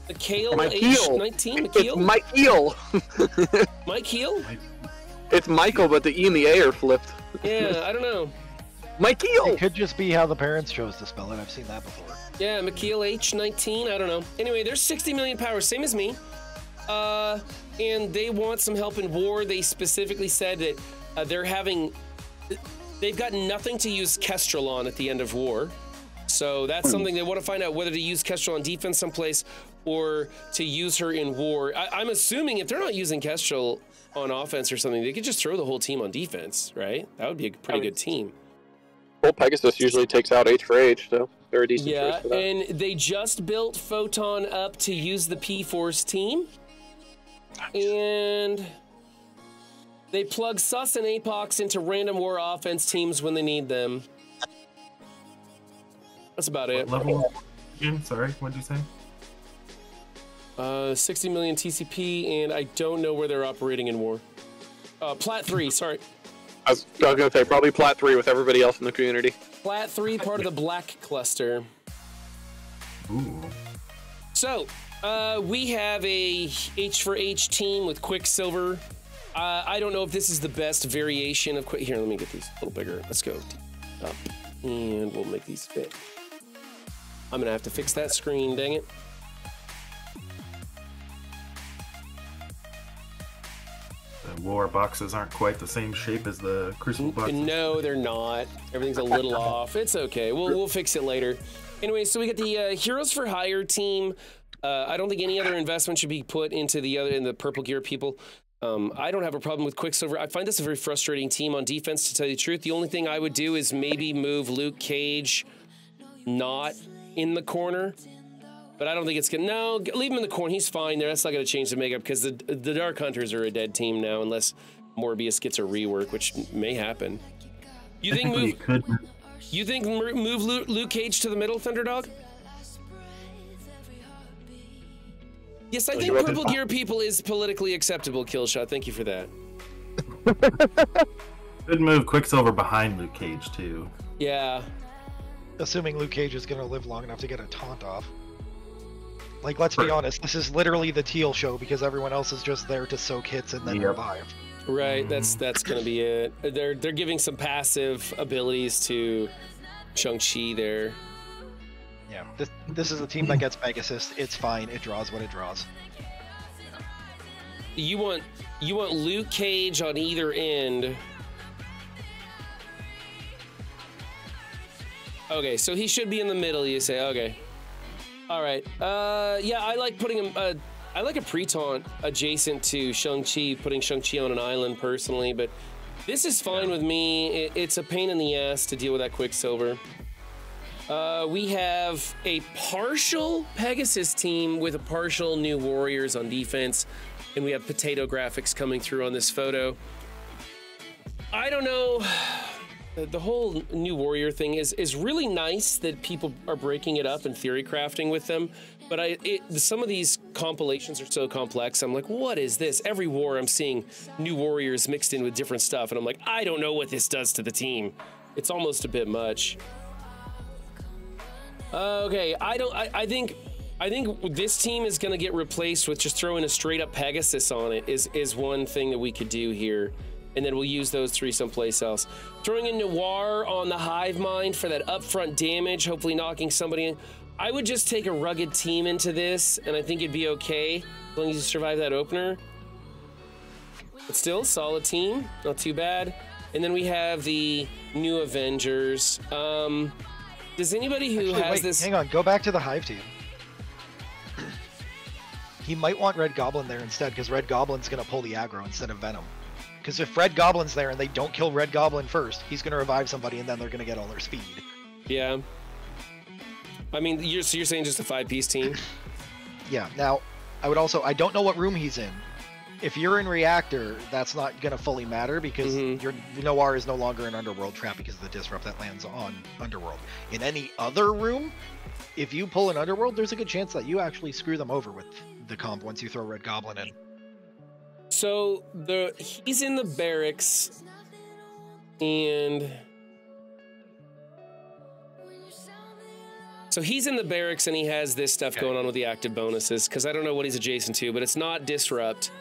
Mikhail. H19? It's Mikhail. Mikhail? It's Michael, but the E and the A are flipped. Yeah, I don't know. Mikhail. It could just be how the parents chose to spell it. I've seen that before. Yeah, Mikhail H19, I don't know. Anyway, there's 60 million power, same as me. And they want some help in war. They specifically said that they've got nothing to use Kestrel on at the end of war. So that's something they want to find out, whether to use Kestrel on defense someplace or to use her in war. I'm assuming if they're not using Kestrel on offense or something, they could just throw the whole team on defense, right? That would be a pretty good team. Well, Pegasus usually takes out H for H, so they're a decent choice for that. And they just built Photon up to use the P-Force team. And they plug Sus and Apox into random war offense teams when they need them. That's about it. What level? Jim, sorry, what did you say? 60 million TCP, and I don't know where they're operating in war. Plat 3, sorry. I was going to say, probably Plat 3 with everybody else in the community. Plat 3, part of the Black Cluster. Ooh. So, we have a H for H team with Quicksilver. I don't know if this is the best variation of Here, let me get these a little bigger. Let's go up, and we'll make these fit. I'm gonna have to fix that screen, dang it. The war boxes aren't quite the same shape as the Crucible boxes. No, they're not. Everything's a little off. It's okay. We'll fix it later. Anyway, so we got the Heroes for Hire team. I don't think any other investment should be put into the Purple Gear people. I don't have a problem with Quicksilver. I find this a very frustrating team on defense, to tell you the truth. The only thing I would do is maybe move Luke Cage not in the corner. But I don't think it's gonna. No, leave him in the corner. He's fine there. That's not gonna change the makeup, because the Dark Hunters are a dead team now, unless Morbius gets a rework, which may happen. You think move Luke Cage to the middle, Thunderdog? Yes, I think Purple Gear people is politically acceptable, Killshot. Thank you for that. Could move Quicksilver behind Luke Cage too. Yeah. Assuming Luke Cage is gonna live long enough to get a taunt off. Like, let's be honest, this is literally the Teal show, because everyone else is just there to soak hits and then revive. Right, that's gonna be it. They're giving some passive abilities to Shang-Chi there. Yeah, this is a team that gets Pegasus. It's fine. It draws what it draws. You want Luke Cage on either end. Okay, so he should be in the middle, you say. Okay. All right. Yeah, I like putting him. I like a pre-taunt adjacent to Shang-Chi, putting Shang-Chi on an island personally, but this is fine with me. It's a pain in the ass to deal with that Quicksilver. We have a partial Pegasus team with a partial New Warriors on defense, and we have potato graphics coming through on this photo. I don't know. The whole New Warrior thing is really nice that people are breaking it up and theory crafting with them, but some of these compilations are so complex. I'm like, what is this? Every war I'm seeing New Warriors mixed in with different stuff, and I'm like, I don't know what this does to the team. It's almost a bit much. Okay, I think this team is gonna get replaced with just throwing a straight up Pegasus on it is one thing that we could do here. and then we'll use those 3 someplace else. Throwing in Noir on the Hive Mind for that upfront damage, hopefully knocking somebody in. I would just take a rugged team into this, and I think it'd be okay as long as you survive that opener. But still, solid team, not too bad. And then we have the new Avengers. Does anybody who has this... Hang on, go back to the Hive team. He might want Red Goblin there instead, because Red Goblin's going to pull the aggro instead of Venom. Because if Red Goblin's there and they don't kill Red Goblin first, he's going to revive somebody and then they're going to get all their speed. Yeah. I mean, you're saying just a 5-piece team? Yeah. Now, I don't know what room he's in. If you're in Reactor, that's not going to fully matter because your Noir is no longer an Underworld trap because of the disrupt that lands on Underworld. In any other room, if you pull an Underworld, there's a good chance that you actually screw them over with the comp once you throw Red Goblin in. So he's in the barracks, and so he's in the barracks and he has this stuff going on with the active bonuses because I don't know what he's adjacent to, but it's not Disrupt.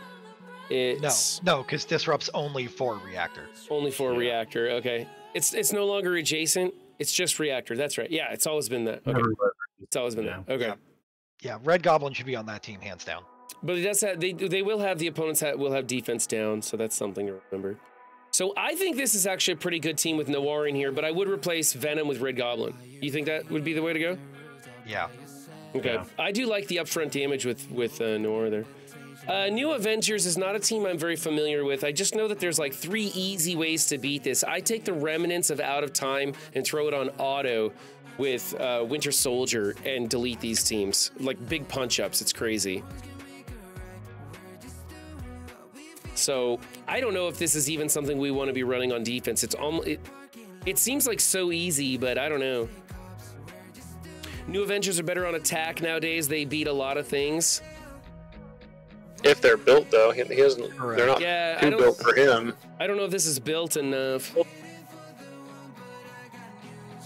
It's no, because Disrupt's only for Reactor. Only for Reactor. Okay, it's no longer adjacent. It's just Reactor. That's right. Yeah, it's always been that. Okay. It's always been that. Okay. Yeah, Red Goblin should be on that team hands down. But it does have, they will have, the opponents will have defense down, so that's something to remember. So I think this is actually a pretty good team with Noir in here, but I would replace Venom with Red Goblin. You think that would be the way to go? Yeah. Okay. Yeah. I do like the upfront damage with Noir there. New Avengers is not a team I'm very familiar with. I just know that there's like 3 easy ways to beat this. I take the remnants of Out of Time and throw it on auto with Winter Soldier and delete these teams. Like big punch-ups, it's crazy. So I don't know if this is even something we want to be running on defense. It's almost, it seems like so easy, but I don't know. New Avengers are better on attack nowadays. They beat a lot of things. If they're built, though, he doesn't. They're not too built for him. I don't know if this is built enough.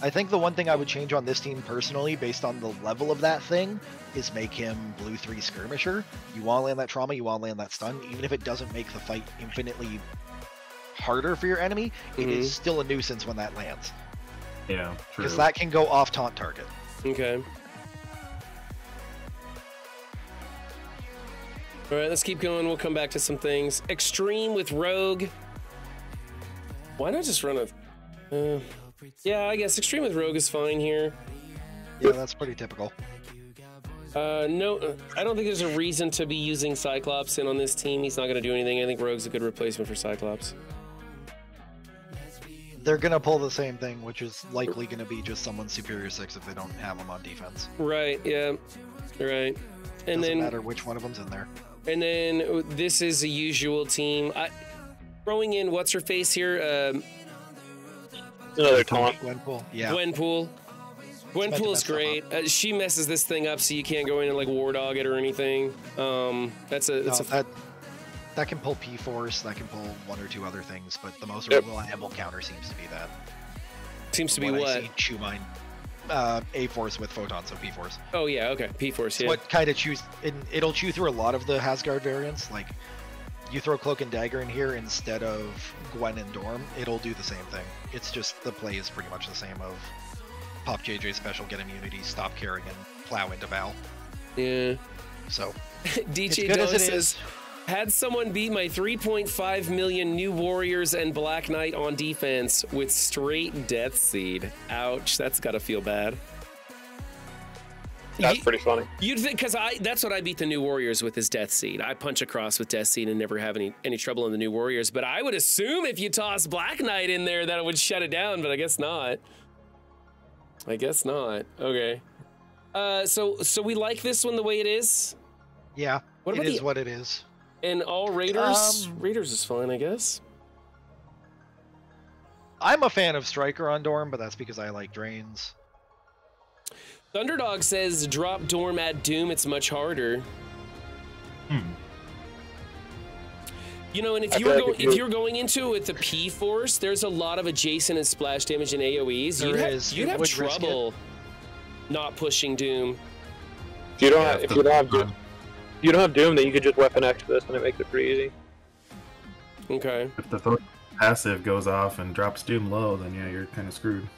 I think the one thing I would change on this team personally, based on the level of that thing, is make him Blue 3 Skirmisher. You want to land that trauma, you want to land that stun. Even if it doesn't make the fight infinitely harder for your enemy, it is still a nuisance when that lands. Yeah, true. Because that can go off taunt target. Okay. All right, let's keep going. We'll come back to some things. Extreme with Rogue. Why not just run a... yeah, I guess Extreme with Rogue is fine here. Yeah, that's pretty typical. No, I don't think there's a reason to be using Cyclops in on this team. He's not going to do anything. I think Rogue's a good replacement for Cyclops. They're going to pull the same thing, which is likely going to be just someone's Superior 6 if they don't have him on defense. Right, yeah. Right. And doesn't matter which one of them's in there. And then this is a usual team. Throwing in what's-her-face here? Another taunt. Gwenpool. Yeah. Gwenpool. Gwenpool's great. She messes this thing up so you can't go in and like War Dog it or anything. That can pull P-Force, that can pull 1 or 2 other things, but the most reliable counter seems to be that. Seems to be what? I see Chew Mine. A-Force with Photon, so P-Force. Oh yeah, okay. P-Force, yeah. What kind of chews... It'll chew through a lot of the Hasgard variants, like you throw Cloak and Dagger in here instead of Gwen and Dorm, it'll do the same thing. It's just the play is pretty much the same of pop JJ special, get immunity, stop carrying, and plow into Val. Yeah. So, DJ Della says, had someone beat my 3.5 million new Warriors and Black Knight on defense with straight Death Seed. Ouch, that's gotta feel bad. That's pretty funny. You'd think, because that's what I beat the new Warriors with is Death Seed. I punch across with Death Seed and never have any trouble in the new Warriors. But I would assume if you toss Black Knight in there that it would shut it down, but I guess not. I guess not. Okay. So we like this one the way it is? Yeah, what about what it is. And all Raiders? Raiders is fine, I guess. I'm a fan of Striker on Dorm, but that's because I like Drains. Thunderdog says, drop Dorm at Doom, it's much harder. You know, and if you're going into it with the P-Force, there's a lot of adjacent and splash damage in AoEs. You'd have trouble not pushing Doom. If you don't have Doom, then you could just Weapon X this and it makes it pretty easy. Okay. If the photon passive goes off and drops Doom low, then yeah, you're kind of screwed.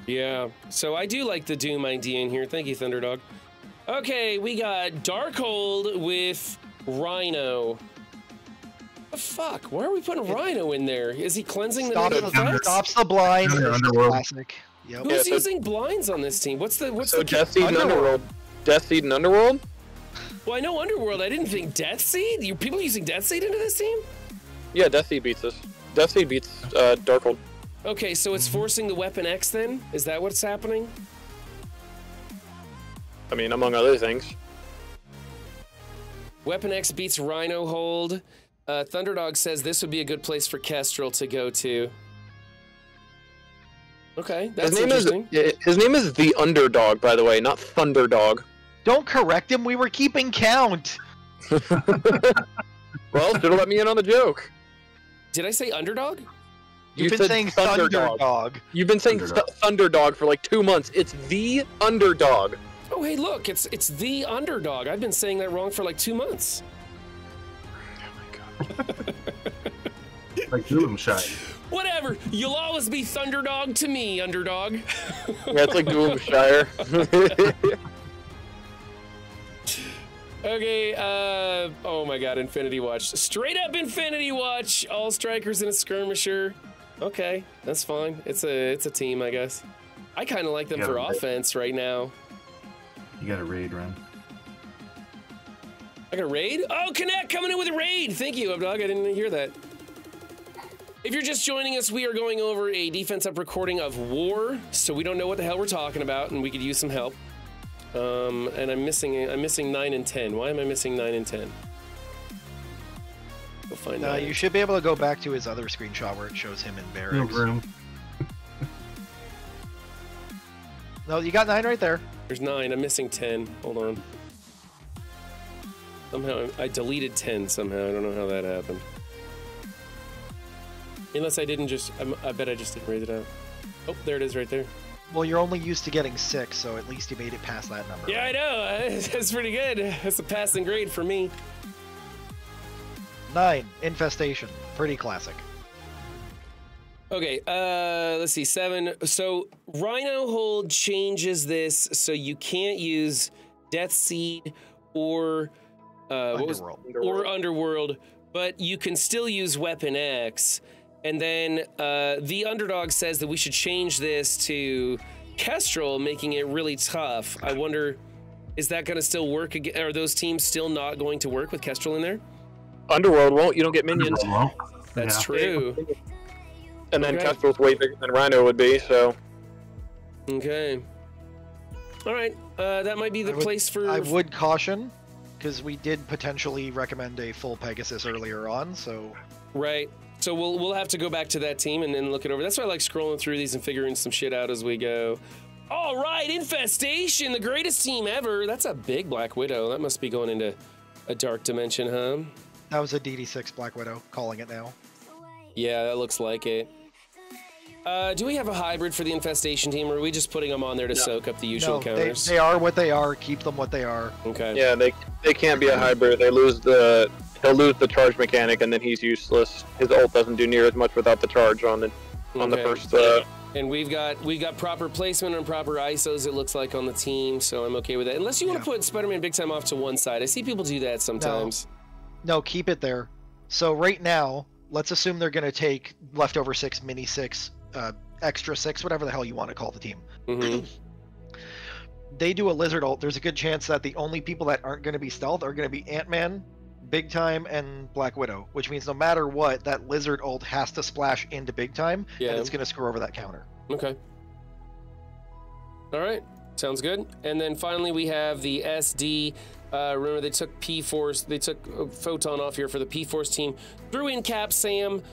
Yeah. So I do like the Doom idea in here. Thank you, Thunderdog. Okay, we got Darkhold with Rhino. The fuck? Why are we putting Rhino in there? Is he cleansing the negative effects? Stops the blind. Underworld. Classic. Yep. Who's Yeah, so- using blinds on this team? What's So the Death Seed and Underworld. Death Seed and Underworld? Well, I know Underworld. I didn't think Death Seed. You people using Death Seed into this team? Yeah, Death Seed beats this. Death Seed beats Darkhold. Okay, so it's forcing the Weapon X then? Is that what's happening? I mean, among other things. Weapon X beats Rhino Hold. Thunderdog says this would be a good place for Kestrel to go to. Okay, that's interesting. His name is the Underdog, by the way, not Thunderdog. Don't correct him. We were keeping count. Well, should have let me in on the joke. Did I say Underdog? You've been said saying Thunderdog. You've been saying Thunderdog for like 2 months. It's the Underdog. Oh, hey, look, it's the Underdog. I've been saying that wrong for like 2 months. Like Doomshine. Whatever. You'll always be Thunderdog to me, Underdog. Yeah, it's like Doomshire. Okay, oh my god, Infinity Watch. Straight up Infinity Watch. All strikers in a skirmisher. Okay, that's fine. It's a team, I guess. I kind of like them Yeah, for right. offense right now. You got a raid run. I got a raid? Oh, Connect coming in with a raid. Thank you, Updog. I didn't hear that. If you're just joining us, we are going over a defense up recording of War, so we don't know what the hell we're talking about, and we could use some help. And I'm missing 9 and 10. Why am I missing 9 and 10? Go find out. You should be able to go back to his other screenshot where it shows him in No barracks. room. No, you got 9 right there. There's 9. I'm missing 10. Hold on. Somehow I deleted 10 somehow. I don't know how that happened. Unless I didn't just... I bet I just didn't raise it out. Oh, there it is right there. Well, you're only used to getting 6, so at least you made it past that number. Yeah, I know. That's pretty good. That's a passing grade for me. 9, Infestation. Pretty classic. Okay, let's see, 7. So Rhino Hold changes this so you can't use Death Seed or Underworld. or Underworld, but you can still use Weapon X. And then the Underdog says that we should change this to Kestrel, making it really tough. I wonder, is that going to still work again? Are those teams still not going to work with Kestrel in there? Underworld won't. You don't get minions. Well, That's yeah. true. And then Okay. Kestrel's way bigger than Rhino would be, so... Okay. All right, that might be the place for... I would caution, because we did potentially recommend a full Pegasus earlier on, so... Right. So we'll have to go back to that team and then look it over. That's why I like scrolling through these and figuring some shit out as we go. All right, Infestation, the greatest team ever. That's a big Black Widow. That must be going into a dark dimension, huh? That was a DD6 Black Widow, calling it now. Yeah, that looks like it. Do we have a hybrid for the Infestation team, or are we just putting them on there to soak up the usual No, counters? they are what they are. Keep them what they are. Okay. Yeah, they can't be a hybrid. He'll lose the charge mechanic, and then he's useless. His ult doesn't do near as much without the charge on the Okay. first. And we've got proper placement and proper ISOs, it looks like, on the team, so I'm okay with that. Unless you want to put Spider-Man Big Time off to one side. I see people do that sometimes. No, keep it there. So right now, let's assume they're going to take leftover 6, mini 6, extra 6, whatever the hell you want to call the team. Mm-hmm. They do a Lizard ult. There's a good chance that the only people that aren't going to be stealth are going to be Ant-Man, Big Time, and Black Widow, which means no matter what, that Lizard ult has to splash into Big Time, Yeah. and it's going to screw over that counter. Okay. All right. Sounds good. And then finally we have the SD. Remember, they took P-Force. They took Photon off here for the P-Force team. Threw in Cap Sam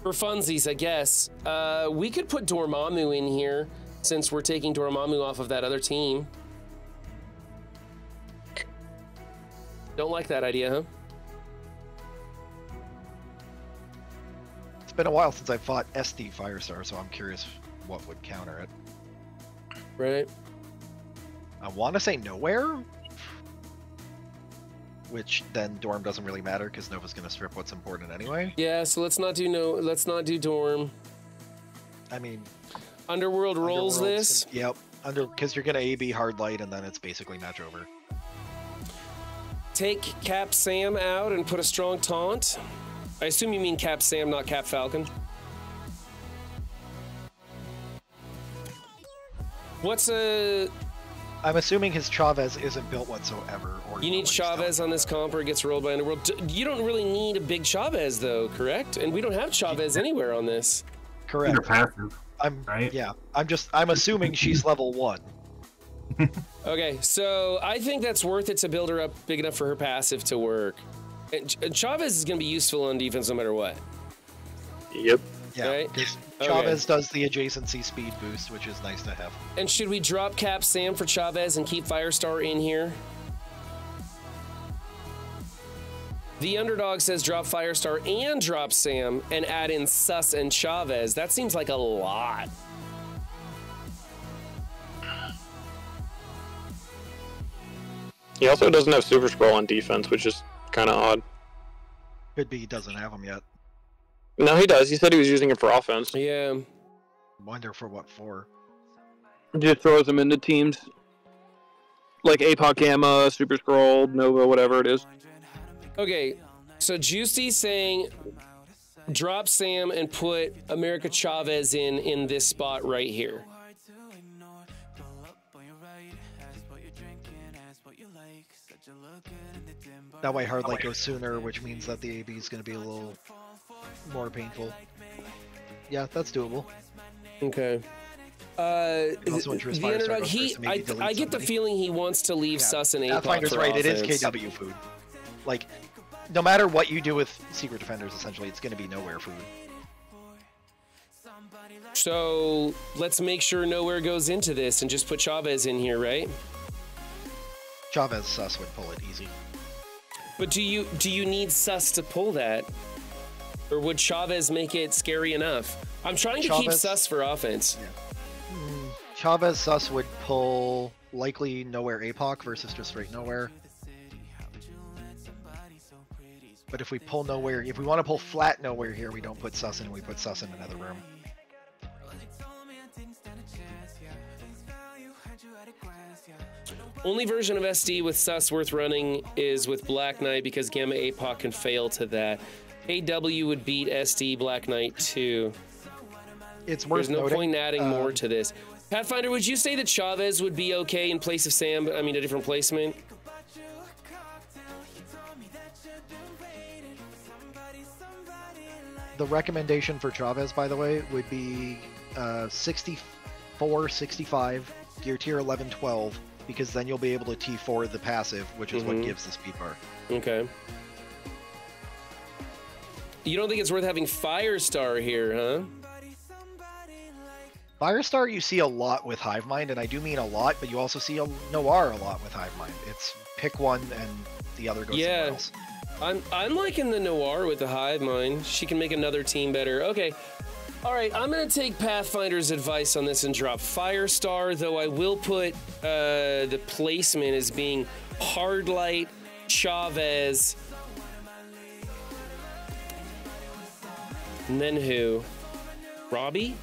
for funsies, I guess. We could put Dormammu in here since we're taking Dormammu off of that other team. Don't like that idea, huh? It's been a while since I fought SD Firestar, so I'm curious what would counter it. Right. I want to say Nowhere? which then Dorm doesn't really matter because Nova's gonna strip what's important anyway. Yeah, so let's not do Dorm. I mean, Underworld rolls Underworld's this. Yep, because you're gonna AB hard light and then it's basically match over. Take Cap Sam out and put a strong taunt. I assume you mean Cap Sam, not Cap Falcon. What's a... I'm assuming his Chavez isn't built whatsoever. Or You need Chavez on this comp or it gets rolled by Underworld. You don't really need a big Chavez though, correct? And we don't have Chavez anywhere on this. Correct. They're passive, right? Yeah. I'm assuming she's level 1. Okay, so I think that's worth it to build her up big enough for her passive to work. And Chavez is going to be useful on defense no matter what. Yep. Yeah. Right? Because Okay. Chavez does the adjacency speed boost, which is nice to have. And should we drop Cap Sam for Chavez and keep Firestar in here? The underdog says drop Firestar and drop Sam and add in Sus and Chavez. That seems like a lot. He also doesn't have Super Scroll on defense, which is kind of odd. Could be he doesn't have them yet. No, he does. He said he was using it for offense. Yeah. Wonder for what for. Just throws him into teams. Like APOC Gamma, Super Scroll, Nova, whatever it is. Okay, so Juicy's saying drop Sam and put America Chavez in this spot right here. That way hard light goes sooner, which means that the AB is going to be a little more painful. Yeah, that's doable. Okay. Also The interest Firestar underdog, goes first to maybe delete I get the somebody. feeling he wants to leave Sus and APOC Pathfinder's for right, offense. it is KW food. Like, no matter what you do with Secret Defenders, essentially, it's going to be nowhere food. So let's make sure nowhere goes into this and just put Chavez in here, right? Chavez Sus would pull it easy. But do you need Sus to pull that? Or would Chavez make it scary enough? I'm trying to keep Chavez- Sus for offense. Chavez Sus would pull likely nowhere APOC versus just straight nowhere. But if we pull nowhere, if we want to pull flat nowhere here, we don't put Sus in, we put Sus in another room. Only version of SD with Sus worth running is with Black Knight because Gamma APOC can fail to that. AW would beat SD Black Knight too. It's worth There's no noting, point in adding more to this. Pathfinder, would you say that Chavez would be okay in place of Sam? I mean, a different placement? The recommendation for Chavez, by the way, would be 64, 65, gear tier 11, 12, because then you'll be able to T4 the passive, which is what gives the speed bar. Okay. You don't think it's worth having Firestar here, huh? Firestar you see a lot with Hivemind, and I do mean a lot, but you also see a Noir a lot with Hivemind. It's pick one and the other goes somewhere else. I'm liking the Noir with the Hive Mind. She can make another team better. Okay. All right, I'm going to take Pathfinder's advice on this and drop Firestar, though I will put the placement as being Hardlight, Chavez, and then who? Robbie?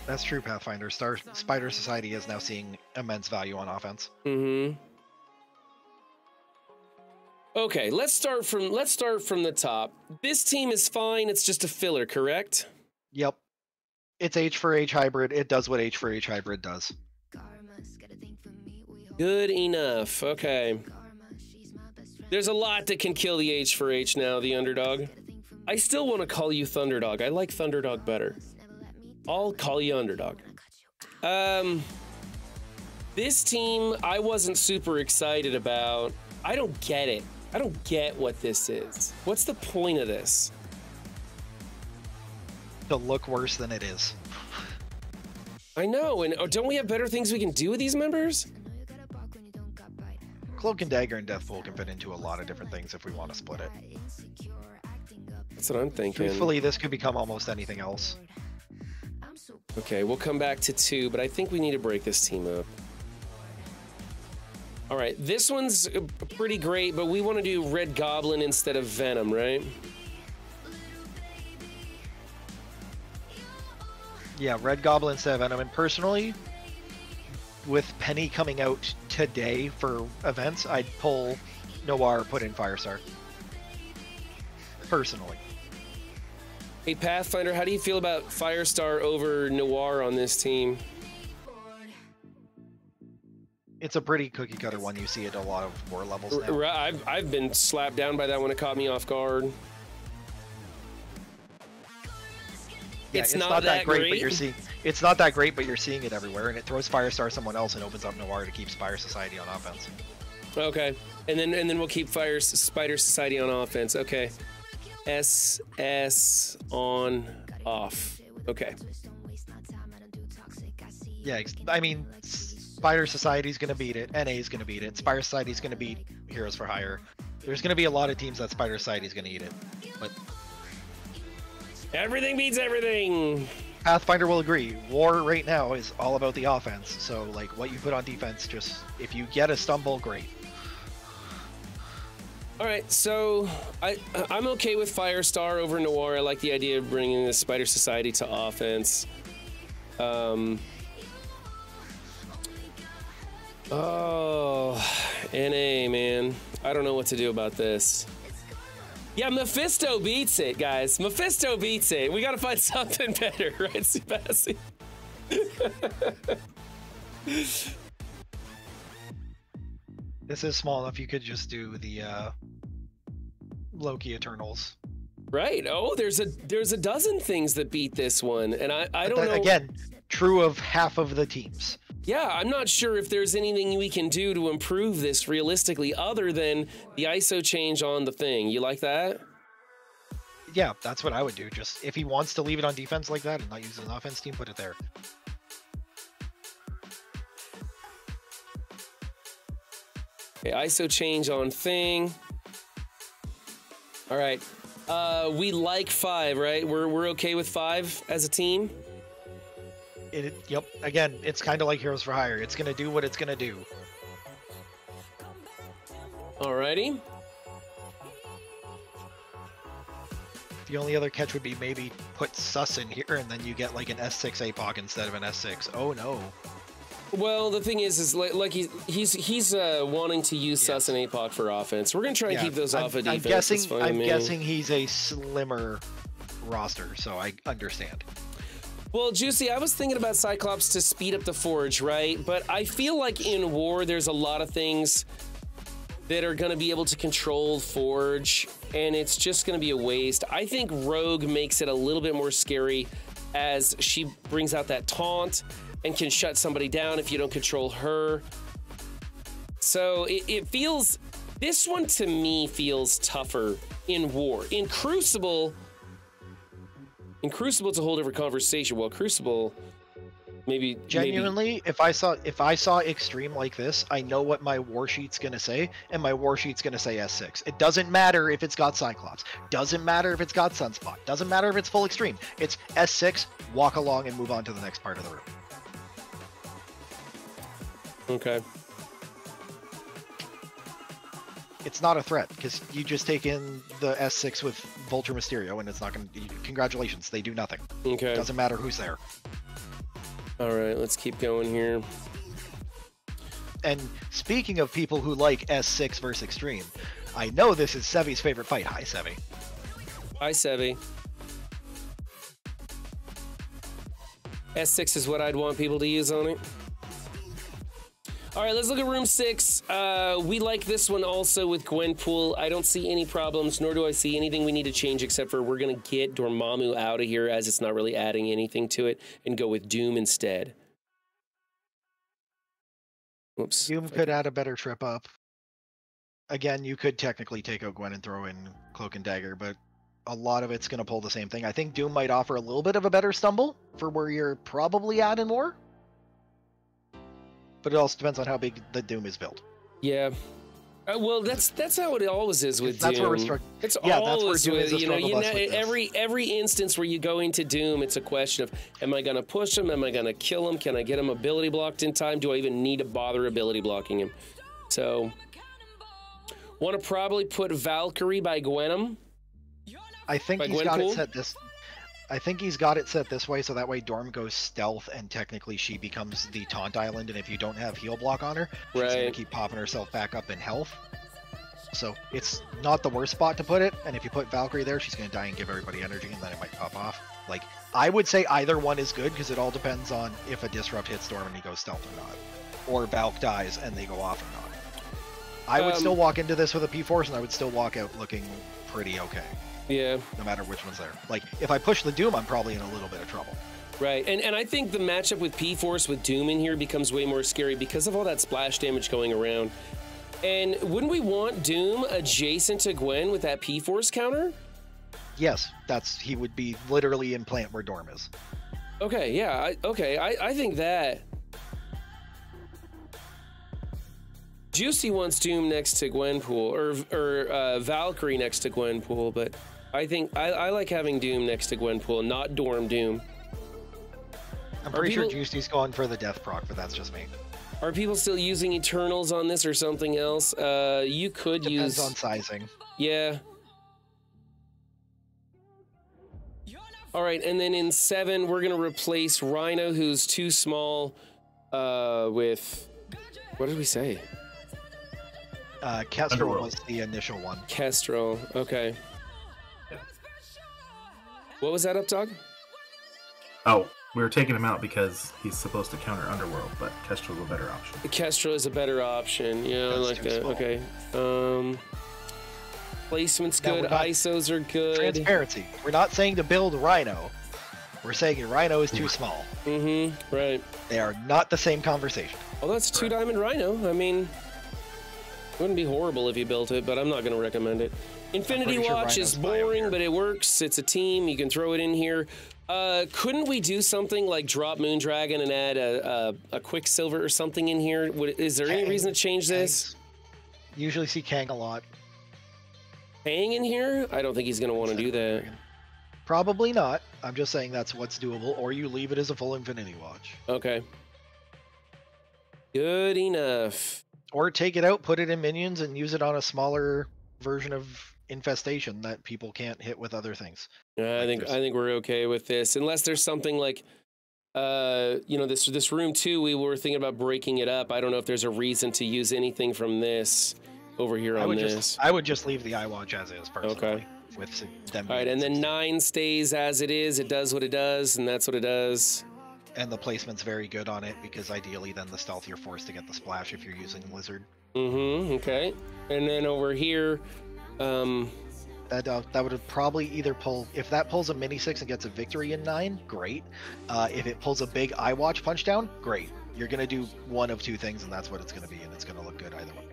That's true, Pathfinder. Spider Society is now seeing immense value on offense. Okay, let's start from the top. This team is fine. It's just a filler, correct? Yep. It's H for H hybrid. It does what H for H hybrid does. Good enough. Okay. There's a lot that can kill the H for H now, the underdog. I still want to call you Thunderdog. I like Thunderdog better. I'll call you Underdog. This team, I wasn't super excited about. I don't get it. I don't get what this is. What's the point of this? To look worse than it is. I know, and don't we have better things we can do with these members? Cloak and Dagger and Deathpool can fit into a lot of different things if we want to split it. That's what I'm thinking. Truthfully, this could become almost anything else. Okay, we'll come back to 2, but I think we need to break this team up. All right, this one's pretty great, but we want to do Red Goblin instead of Venom, right? Yeah, Red Goblin instead of Venom. And personally, with Penny coming out today for events, I'd pull Noir, put in Firestar. Personally. Hey, Pathfinder, how do you feel about Firestar over Noir on this team? It's a pretty cookie cutter one. You see it a lot of war levels now. I've been slapped down by that one. It caught me off guard. Yeah, it's not that great, but you're seeing it's not that great, but you're seeing it everywhere, and it throws Firestar someone else and opens up Noir to keep Spire Society on offense. Okay, and then we'll keep Spider Society on offense. Okay, SS on off. Okay. Yeah, I mean, Spider Society's going to beat it. NA's going to beat it. Spire Society's going to beat Heroes for Hire. There's going to be a lot of teams that Spider Society's going to eat it, but everything beats everything. Pathfinder will agree. War right now is all about the offense. So, like, what you put on defense, just if you get a stumble, great. All right, so I'm okay with Firestar over Noir. I like the idea of bringing the Spider Society to offense. Oh, NA, man. I don't know what to do about this. Yeah, Mephisto beats it, guys. Mephisto beats it. We gotta find something better, right, Sebastian? This is small enough. You could just do the Loki Eternals. Right. Oh, there's a dozen things that beat this one, and I don't know. Again, true of half of the teams. Yeah, I'm not sure if there's anything we can do to improve this realistically other than the ISO change on the thing. You like that? Yeah, that's what I would do. Just if he wants to leave it on defense like that and not use an offense team, put it there. Okay, ISO change on thing. All right. We like 5, right? We're okay with 5 as a team? Yep. Again, it's kind of like Heroes for Hire. It's going to do what it's going to do. Alrighty. The only other catch would be maybe put Sus in here, and then you get like an S6 APOC instead of an S6. Oh no. Well, the thing is like he's wanting to use Sus and APOC for offense. We're gonna try and keep those off of defense. I'm guessing he's a slimmer roster, so I understand. Well, Juicy, I was thinking about Cyclops to speed up the Forge, right? But I feel like in War, there's a lot of things that are going to be able to control Forge, and it's just going to be a waste. I think Rogue makes it a little bit more scary as she brings out that taunt and can shut somebody down if you don't control her. So it feels, this one to me feels tougher in War. In Crucible, it's a whole different conversation. Well, Crucible, maybe genuinely, if I saw Extreme like this, I know what my war sheet's gonna say, and my war sheet's gonna say S6. It doesn't matter if it's got Cyclops, doesn't matter if it's got Sunspot, doesn't matter if it's full Extreme. It's S6, walk along and move on to the next part of the room. Okay. It's not a threat because you just take in the S6 with Vulture Mysterio, and it's not gonna. Congratulations, they do nothing. Okay. Doesn't matter who's there. All right, let's keep going here. And speaking of people who like S6 versus Extreme, I know this is Sevi's favorite fight. Hi, Sevi. Hi, Sevi. S6 is what I'd want people to use on it. All right, let's look at room 6. We like this one also with Gwenpool. I don't see any problems, nor do I see anything we need to change except for we're going to get Dormammu out of here as it's not really adding anything to it and go with Doom instead. Whoops. Doom could add a better trip up. Again, you could technically take out Gwen and throw in Cloak and Dagger, but a lot of it's going to pull the same thing. I think Doom might offer a little bit of a better stumble for where you're probably at in War. But it also depends on how big the Doom is built. Yeah. Well, that's how it always is with Doom. That's where we're it's yeah, always that's where Doom with, every instance where you go into Doom, it's a question of, am I going to push him? Am I going to kill him? Can I get him ability blocked in time? Do I even need to bother ability blocking him? So, want to probably put Valkyrie by Gwenum. I think By he's got Gwenpool? it set this. I think he's got it set this way, so that way Dorm goes stealth, and technically she becomes the taunt island. And if you don't have heal block on her, she's gonna Right. keep popping herself back up in health. So it's not the worst spot to put it. And if you put Valkyrie there, she's gonna die and give everybody energy, and then it might pop off. Like, I would say either one is good because it all depends on if a disrupt hits Dorm and he goes stealth or not, or Valk dies and they go off or not. I would still walk into this with a P-Force, and I would still walk out looking pretty okay, Yeah, no matter which one's there. Like, if I push the Doom, I'm probably in a little bit of trouble. right. And I think the matchup with P-Force with Doom in here becomes way more scary because of all that splash damage going around. And wouldn't we want Doom adjacent to Gwen with that P-Force counter? Yes, he would be literally in plant where Dorm is. Okay, yeah, I think that. Juicy wants Doom next to Gwenpool, or Valkyrie next to Gwenpool, but I think I like having Doom next to Gwenpool, not Dorm Doom. I'm pretty people- sure Juicy's going for the death proc, but that's just me. Are people still using Eternals on this or something else? You could Depends use. on sizing. Yeah. All right, and then in 7, we're gonna replace Rhino, who's too small, with. What did we say? Kestrel Underworld. was the initial one. Kestrel. Okay. Yeah. What was that up, dog? Oh, we were taking him out because he's supposed to counter Underworld, but Kestrel's a better option. Kestrel is a better option. Yeah, I That's like too that. small. Okay. Placement's Now, good. we're not- ISOs are good. Transparency. We're not saying to build Rhino. We're saying your Rhino is too small. Mm-hmm. Right. They are not the same conversation. Well, that's 2-diamond Rhino. I mean, it wouldn't be horrible if you built it, but I'm not going to recommend it. Infinity pretty sure Watch is Rhino's bio boring, here. but it works. It's a team. You can throw it in here. Couldn't we do something like drop Moondragon and add a Quicksilver or something in here? Is there any Kang. reason to change this? Usually see Kang a lot. Hang in here? I don't think he's going to want to do that. Probably not. I'm just saying that's what's doable, or you leave it as a full Infinity Watch. Okay. Good enough. Or take it out, put it in minions, and use it on a smaller version of Infestation that people can't hit with other things. I think we're okay with this, unless there's something like, this room 2. We were thinking about breaking it up. I don't know if there's a reason to use anything from this over here on this. I would just leave the iWatch as is personally. Okay. With them. All right, and then 9 stays as it is. It does what it does, and that's what it does. And the placement's very good on it because ideally then the stealth you're forced to get the splash if you're using Lizard. Mm-hmm. Okay. And then over here, That would have probably either pull, if that pulls a mini 6 and gets a victory in 9, great. If it pulls a big iWatch punch down, great. You're gonna do one of 2 things, and that's what it's gonna be, and it's gonna look good either way.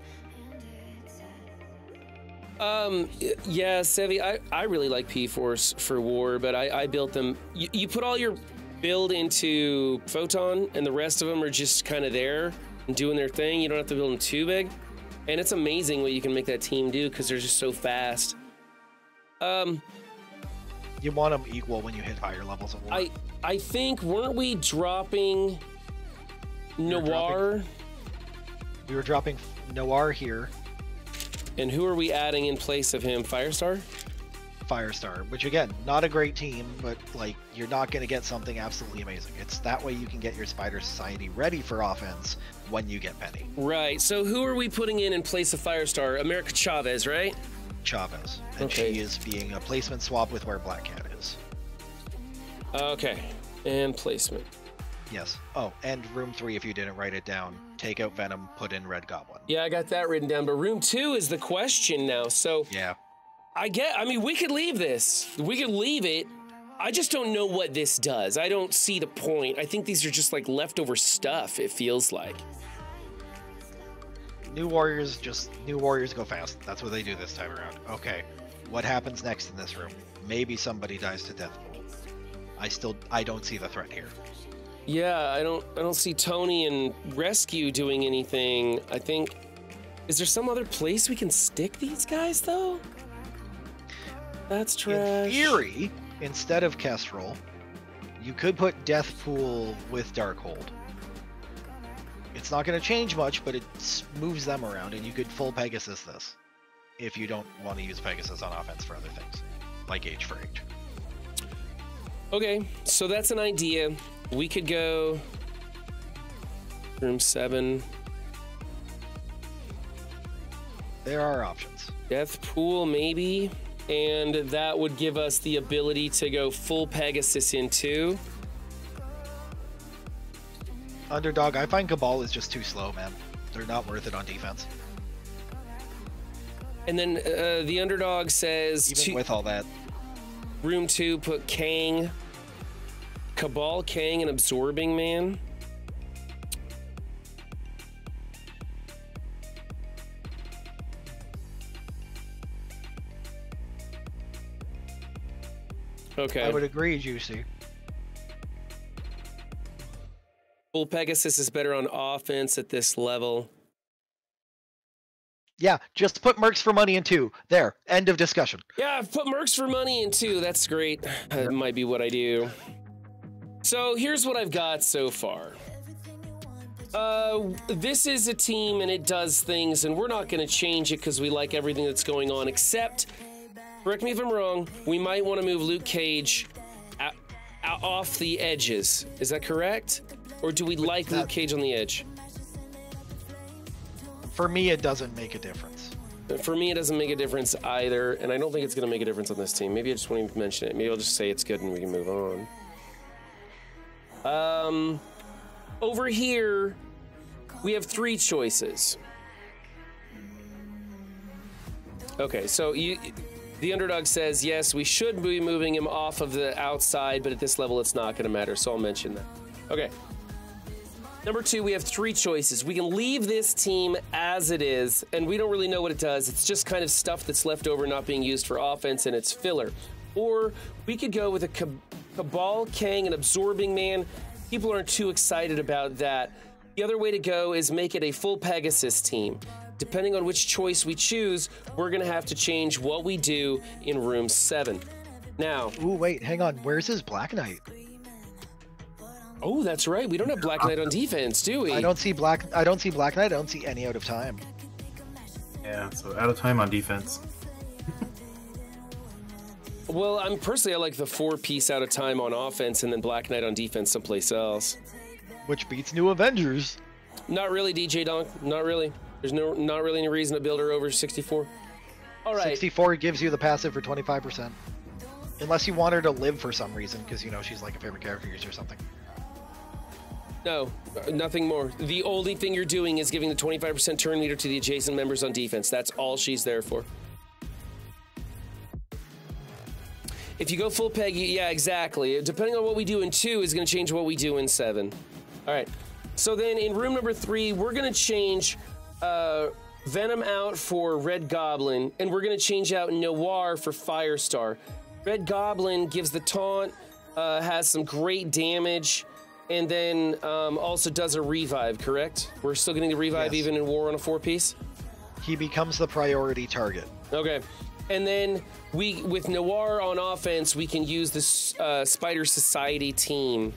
Yeah, Sevi, I really like P-Force for War, but I built them. You put all your build into Photon, and the rest of them are just kind of there and doing their thing. You don't have to build them too big. And it's amazing what you can make that team do because they're just so fast. You want them equal when you hit higher levels of war. I think, weren't we dropping Noir? We were dropping Noir here, And who are we adding in place of him? Firestar? Firestar, which again, not a great team, but like you're not going to get something absolutely amazing. It's that way you can get your Spider Society ready for offense when you get Penny. Right. So who are we putting in place of Firestar? America Chavez, right? Chavez, and Okay. she is being a placement swap with where Black Cat is. Okay. And placement. Yes. Oh, and room 3, if you didn't write it down, take out Venom, put in Red Goblin. Yeah, I got that written down. But room 2 is the question now. So Yeah. I mean, we could leave this. We could leave it. I just don't know what this does. I don't see the point. I think these are just like leftover stuff, it feels like. New Warriors go fast. That's what they do this time around. Okay. What happens next in this room? Maybe somebody dies to Deathpool. I don't see the threat here. Yeah, I don't see Tony and Rescue doing anything. I think, is there some other place we can stick these guys though? That's trash. In theory, instead of Kestrel, you could put Deathpool with Darkhold. It's not going to change much, but it moves them around, and you could full Pegasus this if you don't want to use Pegasus on offense for other things, like Age for Age. Okay, so that's an idea. We could go room 7. There are options. Death Pool, maybe. And that would give us the ability to go full Pegasus in 2. Underdog, I find Cabal is just too slow, man. They're not worth it on defense. And then the Underdog says... Even with all that. Room 2, put Kang. Cabal, Kang, and Absorbing Man. Okay. I would agree, Juicy. Full Pegasus is better on offense at this level. Yeah, just put Mercs for money in 2. There, end of discussion. Yeah, I've put Mercs for money in 2. That's great. That might be what I do. So here's what I've got so far. This is a team and it does things, and we're not going to change it because we like everything that's going on, except, correct me if I'm wrong, we might want to move Luke Cage off the edges. Is that correct? Or do we like Luke Cage on the edge? For me, it doesn't make a difference. For me, it doesn't make a difference either, and I don't think it's going to make a difference on this team. Maybe I just won't even mention it. Maybe I'll just say it's good and we can move on. Over here, we have 3 choices. Okay, so the Underdog says, yes, we should be moving him off of the outside, but at this level, it's not going to matter, so I'll mention that. Okay. Number 2, we have 3 choices. We can leave this team as it is, and we don't really know what it does. It's just kind of stuff that's left over not being used for offense, and it's filler. Or we could go with a Cabal, Kang, and Absorbing Man. People aren't too excited about that. The other way to go is make it a full Pegasus team. Depending on which choice we choose, we're going to have to change what we do in room 7. Now... Ooh, wait, hang on. Where's his Black Knight? Oh, that's right. We don't have Black Knight on defense, do we? I don't see Black Knight. I don't see any out of time. Yeah, so out of time on defense. Well, I like the 4-piece out of time on offense and then Black Knight on defense someplace else. Which beats New Avengers. Not really, DJ Donk. Not really. There's not really any reason to build her over 64. All right. 64 gives you the passive for 25%. Unless you want her to live for some reason, because, you know, she's like a favorite character user or something. No, nothing more. The only thing you're doing is giving the 25% turn meter to the adjacent members on defense. That's all she's there for. If you go full Peg, yeah, exactly. Depending on what we do in 2 is going to change what we do in 7. All right. So then in room number 3, we're going to change Venom out for Red Goblin, and we're going to change out Noir for Firestar. Red Goblin gives the taunt, has some great damage, and then also does a revive, correct? We're still getting the revive even in War on a 4-piece? He becomes the priority target. Okay. And then with Noir on offense, we can use this Spider Society team.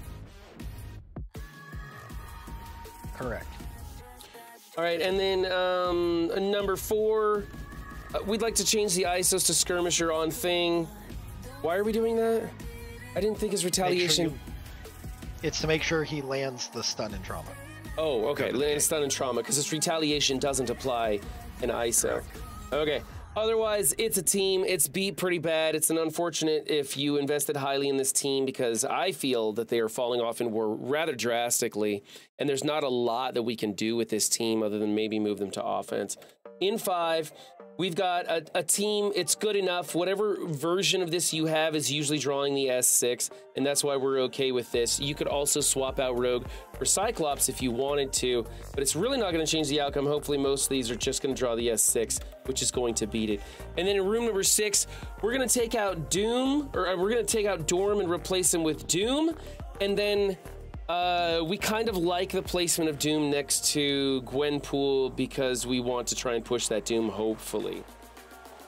Correct. All right, and then number 4, we'd like to change the ISOs to Skirmisher on Thing. Why are we doing that? I didn't think his retaliation... It's to make sure he lands the stun and trauma. Oh, okay, land, stun, and trauma, because his retaliation doesn't apply in ISO. Correct. Okay. Otherwise, it's a team. It's beat pretty bad. It's an unfortunate if you invested highly in this team, because I feel that they are falling off in War rather drastically, and there's not a lot that we can do with this team other than maybe move them to offense. In 5, we've got a team. It's good enough. Whatever version of this you have is usually drawing the S6, and that's why we're okay with this. You could also swap out Rogue for Cyclops if you wanted to, but it's really not going to change the outcome. Hopefully most of these are just going to draw the S6, which is going to beat it. And then in room number 6, we're going to take out Doom, or we're going to take out Dorm and replace him with Doom, and then we kind of like the placement of Doom next to Gwenpool because we want to try and push that Doom, hopefully.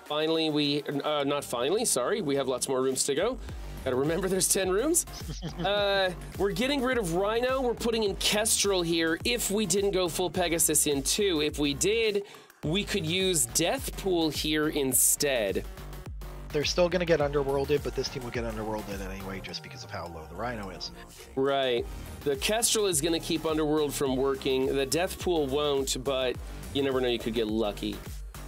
Finally, not finally, sorry, we have lots more rooms to go. Gotta remember there's 10 rooms. We're getting rid of Rhino. We're putting in Kestrel here if we didn't go full Pegasus in 2. If we did, we could use Deathpool here instead. They're still going to get underworlded, but this team will get underworlded anyway just because of how low the Rhino is. Right. The Kestrel is going to keep Underworld from working. The Deathpool won't, but you never know, you could get lucky.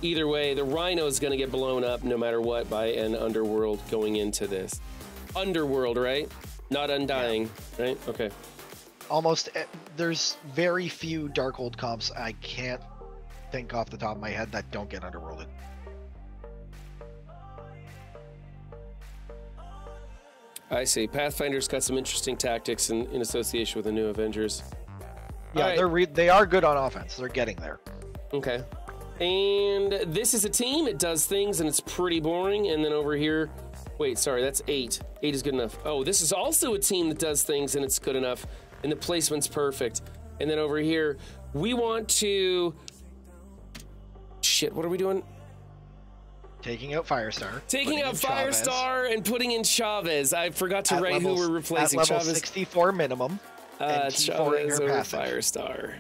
Either way, the Rhino is going to get blown up no matter what by an Underworld going into this. Underworld, right? Not Undying, right? Okay. Almost, there's very few Darkhold comps I can't think off the top of my head that don't get underworlded. I see. Pathfinder's got some interesting tactics in association with the new Avengers. Yeah, right. they are good on offense. They're getting there. Okay. And this is a team. It does things, and it's pretty boring. And then over here... Wait, sorry, that's 8. 8 is good enough. Oh, this is also a team that does things, and it's good enough. And the placement's perfect. And then over here, we want to... Shit, what are we doing? Taking out Firestar. Taking out Firestar and putting in Chavez. I forgot to write who we're replacing. At level Chavez. 64 minimum. And Chavez over passive. Firestar.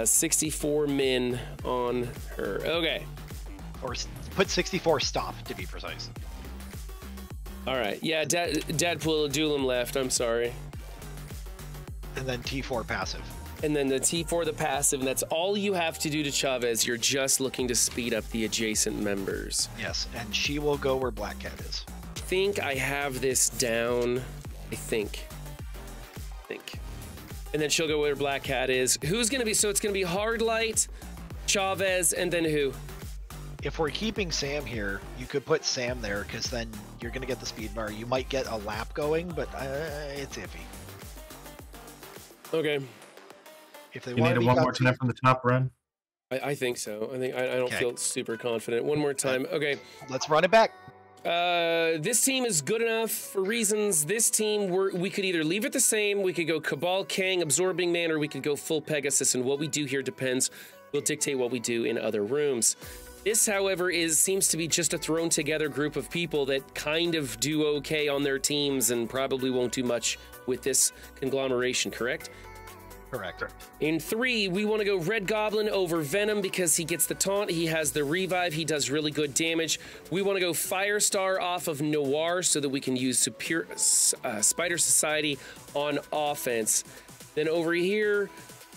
64 min on her. Okay. Or put 64 stop, to be precise. All right. Yeah, Dadpool Duelim left. I'm sorry. And then T4 passive. And then the T4, the passive, and that's all you have to do to Chavez. You're just looking to speed up the adjacent members. Yes, and she will go where Black Cat is. I think I have this down. I think. And then she'll go where Black Cat is. Who's going to be... So it's going to be Hardlight, Chavez, and then who? If we're keeping Sam here, you could put Sam there, because then you're going to get the speed bar. You might get a lap going, but it's iffy. Okay. If they You want need to it one more time from the top run? I think so. I don't feel super confident. One more time. Okay. Let's run it back. This team is good enough for reasons. This team, we could either leave it the same, we could go Cabal, Kang, Absorbing Man, or we could go full Pegasus, and what we do here will dictate what we do in other rooms. This, however, seems to be just a thrown together group of people that kind of do okay on their teams and probably won't do much with this conglomeration, correct? Correct. In 3, we want to go Red Goblin over Venom because he gets the taunt, he has the revive, he does really good damage. We want to go Firestar off of Noir so that we can use Spider Society on offense. Then over here,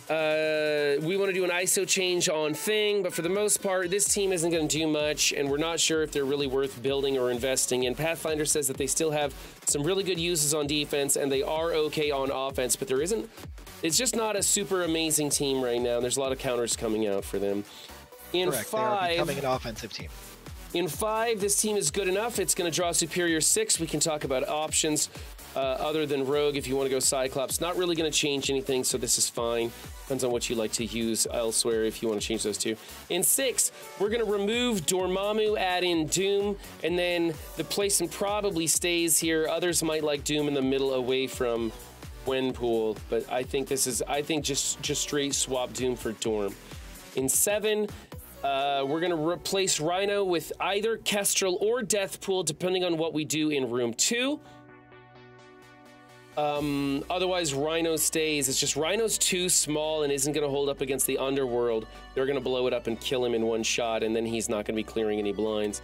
we want to do an ISO change on Thing, but for the most part, this team isn't going to do much, and we're not sure if they're really worth building or investing in. Pathfinder says that they still have some really good uses on defense, and they are okay on offense, but it's just not a super amazing team right now. There's a lot of counters coming out for them. In Correct. 5, they are becoming an offensive team. In 5, this team is good enough. It's going to draw Superior 6. We can talk about options other than Rogue if you want to go Cyclops. Not really going to change anything, so this is fine. Depends on what you like to use elsewhere if you want to change those two. In 6, we're going to remove Dormammu, add in Doom, and then the placement probably stays here. Others might like Doom in the middle away from Gwenpool, but I think just straight swap Doom for Dorm. In 7, we're going to replace Rhino with either Kestrel or Deathpool, depending on what we do in room 2. Otherwise, Rhino stays. It's just Rhino's too small and isn't going to hold up against the Underworld. They're going to blow it up and kill him in one shot, and then he's not going to be clearing any blinds.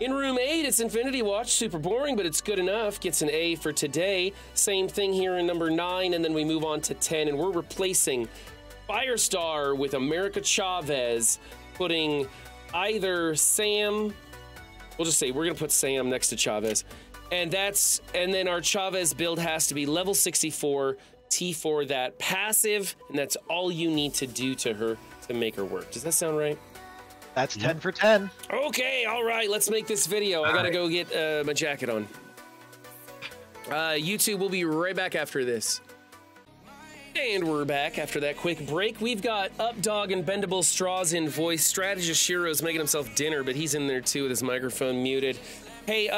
In room 8, it's Infinity Watch. Super boring, but it's good enough. Gets an A for today. Same thing here in number 9, and then we move on to 10, and we're replacing Firestar with America Chavez, putting either Sam... We'll just say we're going to put Sam next to Chavez. And then our Chavez build has to be level 64, T4 that passive, and that's all you need to do to her to make her work. Does that sound right? That's 10 for 10. Okay, all right, let's make this video. I gotta go get my jacket on. YouTube, we'll be right back after this. And we're back after that quick break. We've got Updog and Bendable Straws in voice. Strategist Shiro's making himself dinner, but he's in there too with his microphone muted. Hey,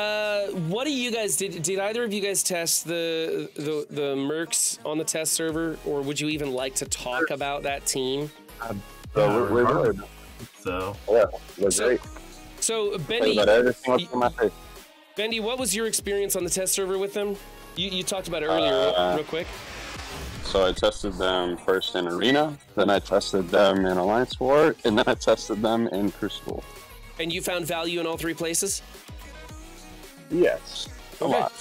what do you guys did either of you guys test the Mercs on the test server, or would you even like to talk about that team? We would. So yeah, it was great. So Benny, Bendy, what was your experience on the test server with them? You talked about it earlier, real quick. So I tested them first in Arena, then I tested them in Alliance War, and then I tested them in Crucible. And you found value in all 3 places? Yes, a lot.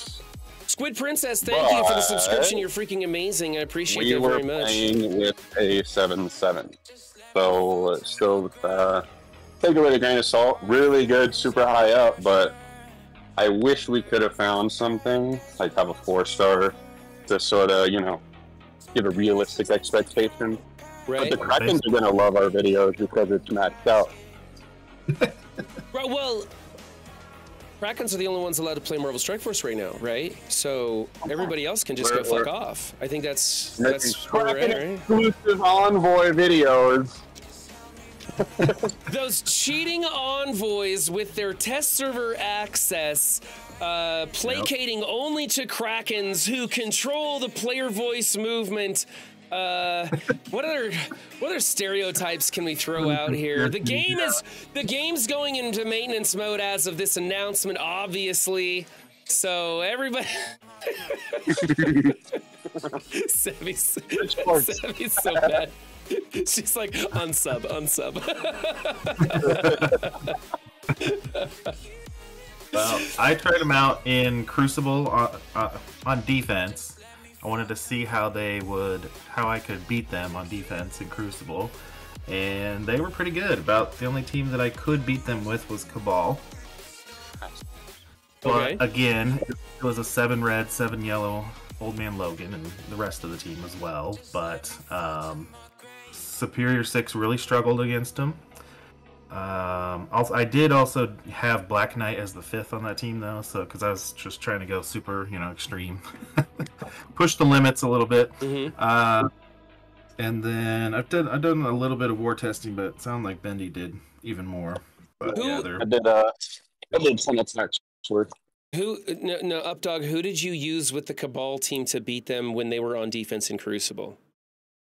Squid Princess, thank you for the subscription. You're freaking amazing. I appreciate that very much. We were playing with a 7-7. So still take it with a grain of salt. Really good, super high up, but I wish we could have found something, like have a 4-star to sort of, you know, give a realistic expectation. Right. But the Krakens are going to love our videos because it's maxed out. Right, well, Krakens are the only ones allowed to play Marvel Strike Force right now, right? So everybody else can just go fuck off. I think that's where we're at, right? Exclusive Envoy videos. Those cheating envoys with their test server access, placating only to Krakens who control the player voice movement. What other stereotypes can we throw out here? The game's going into maintenance mode as of this announcement, obviously. So everybody, Savvy's so bad. She's like, unsub. Well, I tried them out in Crucible on defense. I wanted to see how I could beat them on defense in Crucible, and they were pretty good. About the only team that I could beat them with was Cabal. Okay. But again, it was a 7 red, 7 yellow Old Man Logan and the rest of the team as well. But Superior 6 really struggled against him. I did also have Black Knight as the 5th on that team though, so because I was just trying to go super, extreme, push the limits a little bit. Mm-hmm. And then I've done a little bit of war testing, but it sounded like Bendy did even more. But yeah, I did some attacks work. No, Updog, who did you use with the Cabal team to beat them when they were on defense in Crucible?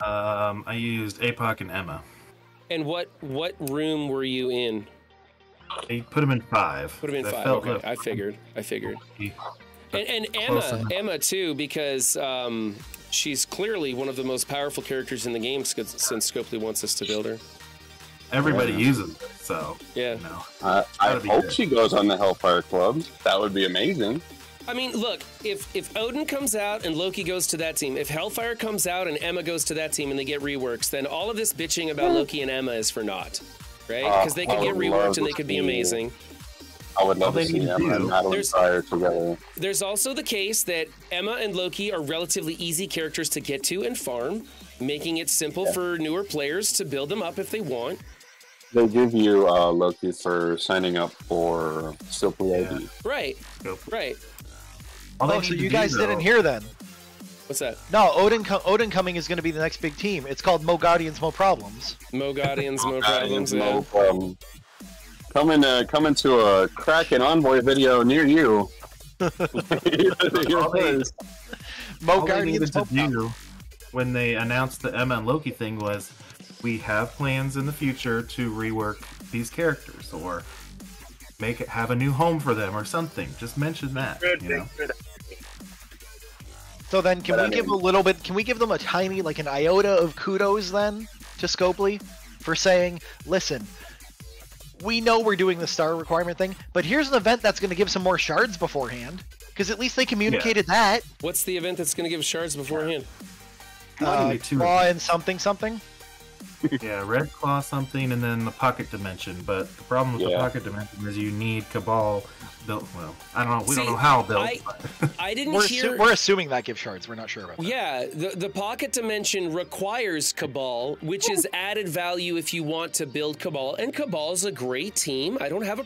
I used APOC and Emma. And what room were you in? They put him in 5. Put him in 5. Okay, I figured. And Emma too, because she's clearly one of the most powerful characters in the game since Scopely wants us to build her. Everybody uses it, so yeah. I hope she goes on the Hellfire Club. That would be amazing. I mean, look, if Odin comes out and Loki goes to that team, if Hellfire comes out and Emma goes to that team and they get reworks, then all of this bitching about Loki and Emma is for naught, right? Because they could get reworked and they could be amazing. I would love to see Emma and Madeline Pryor together. There's also the case that Emma and Loki are relatively easy characters to get to and farm, making it simple for newer players to build them up if they want. They give you Loki for signing up for Scopely ID. Right. Oh, so you guys didn't hear then? What's that? No, Odin coming is going to be the next big team. It's called Mo Guardians, Mo Problems. Mo Guardians, Mo Problems. Mo Problems. Coming to a Kraken Envoy video near you. Mo Guardians, Mo Problems. When they announced the Emma and Loki thing was, we have plans in the future to rework these characters or have a new home for them or something. Just mention that. So then, can we give a little bit? Can we give them a tiny, like an iota of kudos then to Scopely for saying, "Listen, we know we're doing the star requirement thing, but here's an event that's going to give some more shards beforehand." Because at least they communicated that. What's the event that's going to give shards beforehand? Claw and something. Yeah, Red Claw something, and then the Pocket Dimension. But the problem with the Pocket Dimension is you need Cabal built. Well, I don't know. We don't know how built. I didn't hear. We're assuming that gives shards. We're not sure about that. Yeah, the Pocket Dimension requires Cabal, which is added value if you want to build Cabal. And Cabal's a great team. I don't have a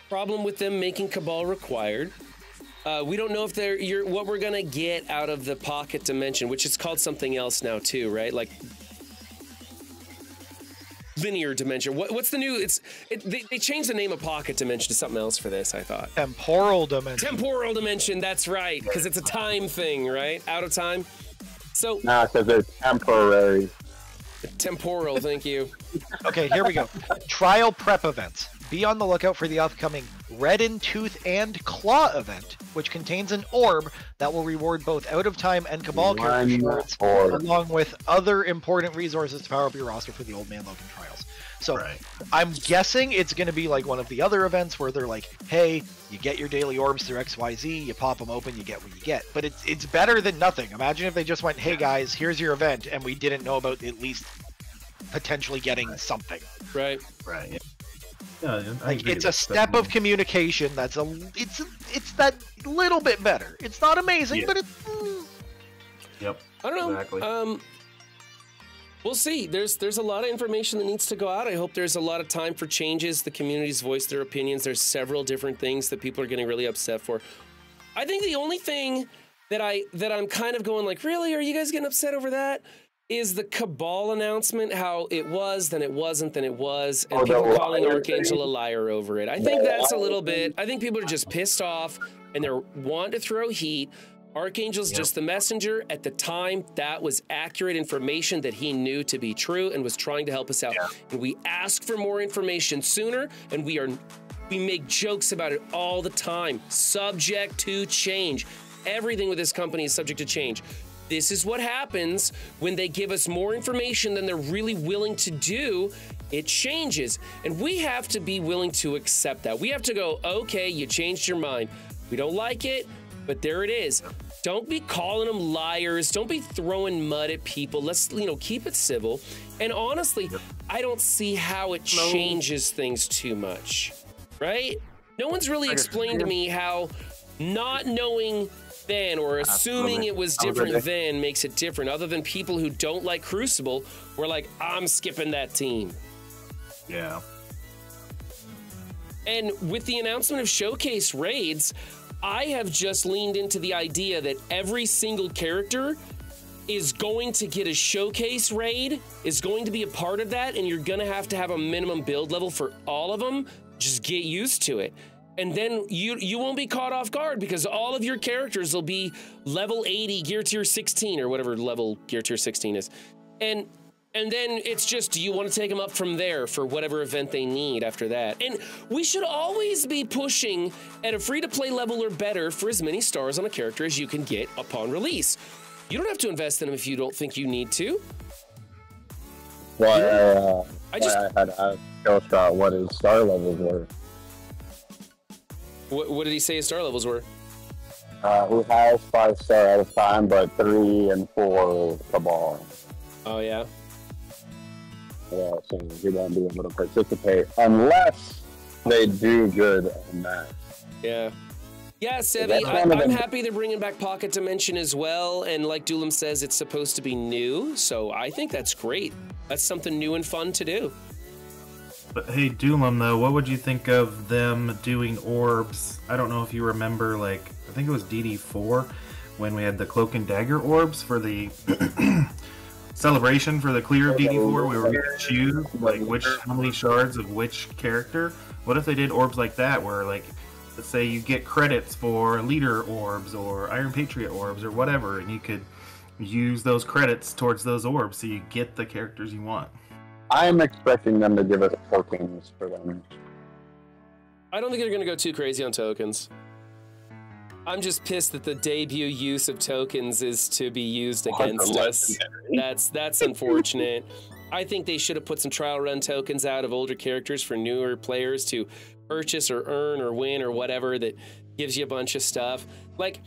problem with them making Cabal required. We don't know if what we're gonna get out of the Pocket Dimension, which is called something else now too, right? Like Linear Dimension. What's the new? They changed the name of Pocket Dimension to something else for this, I thought. Temporal Dimension. Temporal Dimension. That's right, because it's a time thing, right? Out of time. So. Nah, because they're temporary. Temporal. Thank you. Okay, here we go. Trial prep events. Be on the lookout for the upcoming Redden Tooth and Claw event, which contains an orb that will reward both Out of Time and Cabal character shards, along with other important resources to power up your roster for the Old Man Logan trials. So Right. I'm guessing it's going to be like one of the other events where they're like, hey, you get your daily orbs through XYZ, you pop them open, you get what you get. But it's better than nothing. Imagine if they just went, hey guys, here's your event, and we didn't know about at least potentially getting something. Right. Right. Yeah, I Like agree it's a that's step definitely- of communication that's it's that little bit better. It's not amazing, Yeah. but it's Yep. I don't know. Exactly. We'll see. There's a lot of information that needs to go out. I hope there's a lot of time for changes. The community's voiced their opinions. There's several different things that people are getting really upset for. I think the only thing that I'm kind of going like, really, are you guys getting upset over that? Is the Cabal announcement, how it was, then it wasn't, then it was, and people calling Archangel a liar over it. I think that's a little bit, I think people are just pissed off and they're wanting to throw heat. Archangel's just the messenger. At the time, that was accurate information that he knew to be true and was trying to help us out. And we ask for more information sooner, and we make jokes about it all the time. Subject to change. Everything with this company is subject to change. This is what happens when they give us more information than they're really willing to do. It changes. And we have to be willing to accept that. We have to go, okay, you changed your mind. We don't like it, but there it is. Don't be calling them liars. Don't be throwing mud at people. Let's, keep it civil. And honestly, I don't see how it changes things too much, right? No one's really explained to me how not knowing then or assuming it was different then makes it different, other than people who don't like Crucible were like, I'm skipping that team. Yeah. And with the announcement of Showcase raids, I have just leaned into the idea that every single character is going to get a Showcase raid, is going to be a part of that, and you're going to have a minimum build level for all of them. Just get used to it. And then you won't be caught off guard because all of your characters will be level 80, gear tier 16, or whatever level gear tier 16 is. And then it's just, do you want to take them up from there for whatever event they need after that? And we should always be pushing at a free-to-play level or better for as many stars on a character as you can get upon release. You don't have to invest in them if you don't think you need to. Well, I I just- had asked Killshot what his star levels were. What did he say his star levels were? Who has 5-star Out of Time, but 3 and 4 Cabal. Oh, yeah. Yeah, so he won't be able to participate unless they do good on that. Yeah. Yeah, Sevi, That's one of I'm them. happy they're bringing back Pocket Dimension as well. And like Dulam says, it's supposed to be new. So I think that's great. That's something new and fun to do. But hey, Doolum, though, what would you think of them doing orbs? I don't know if you remember, I think it was DD4 when we had the Cloak and Dagger orbs for the celebration for the clear of DD4. We were going to choose, how many shards of which character. What if they did orbs like that, where, let's say you get credits for leader orbs or Iron Patriot orbs or whatever, and you could use those credits towards those orbs so you get the characters you want. I'm expecting them to give us tokens for them. I don't think they're going to go too crazy on tokens. I'm just pissed that the debut use of tokens is to be used against us. That's unfortunate. I think they should have put some trial run tokens out of older characters for newer players to purchase or earn or win or whatever that gives you a bunch of stuff. Like,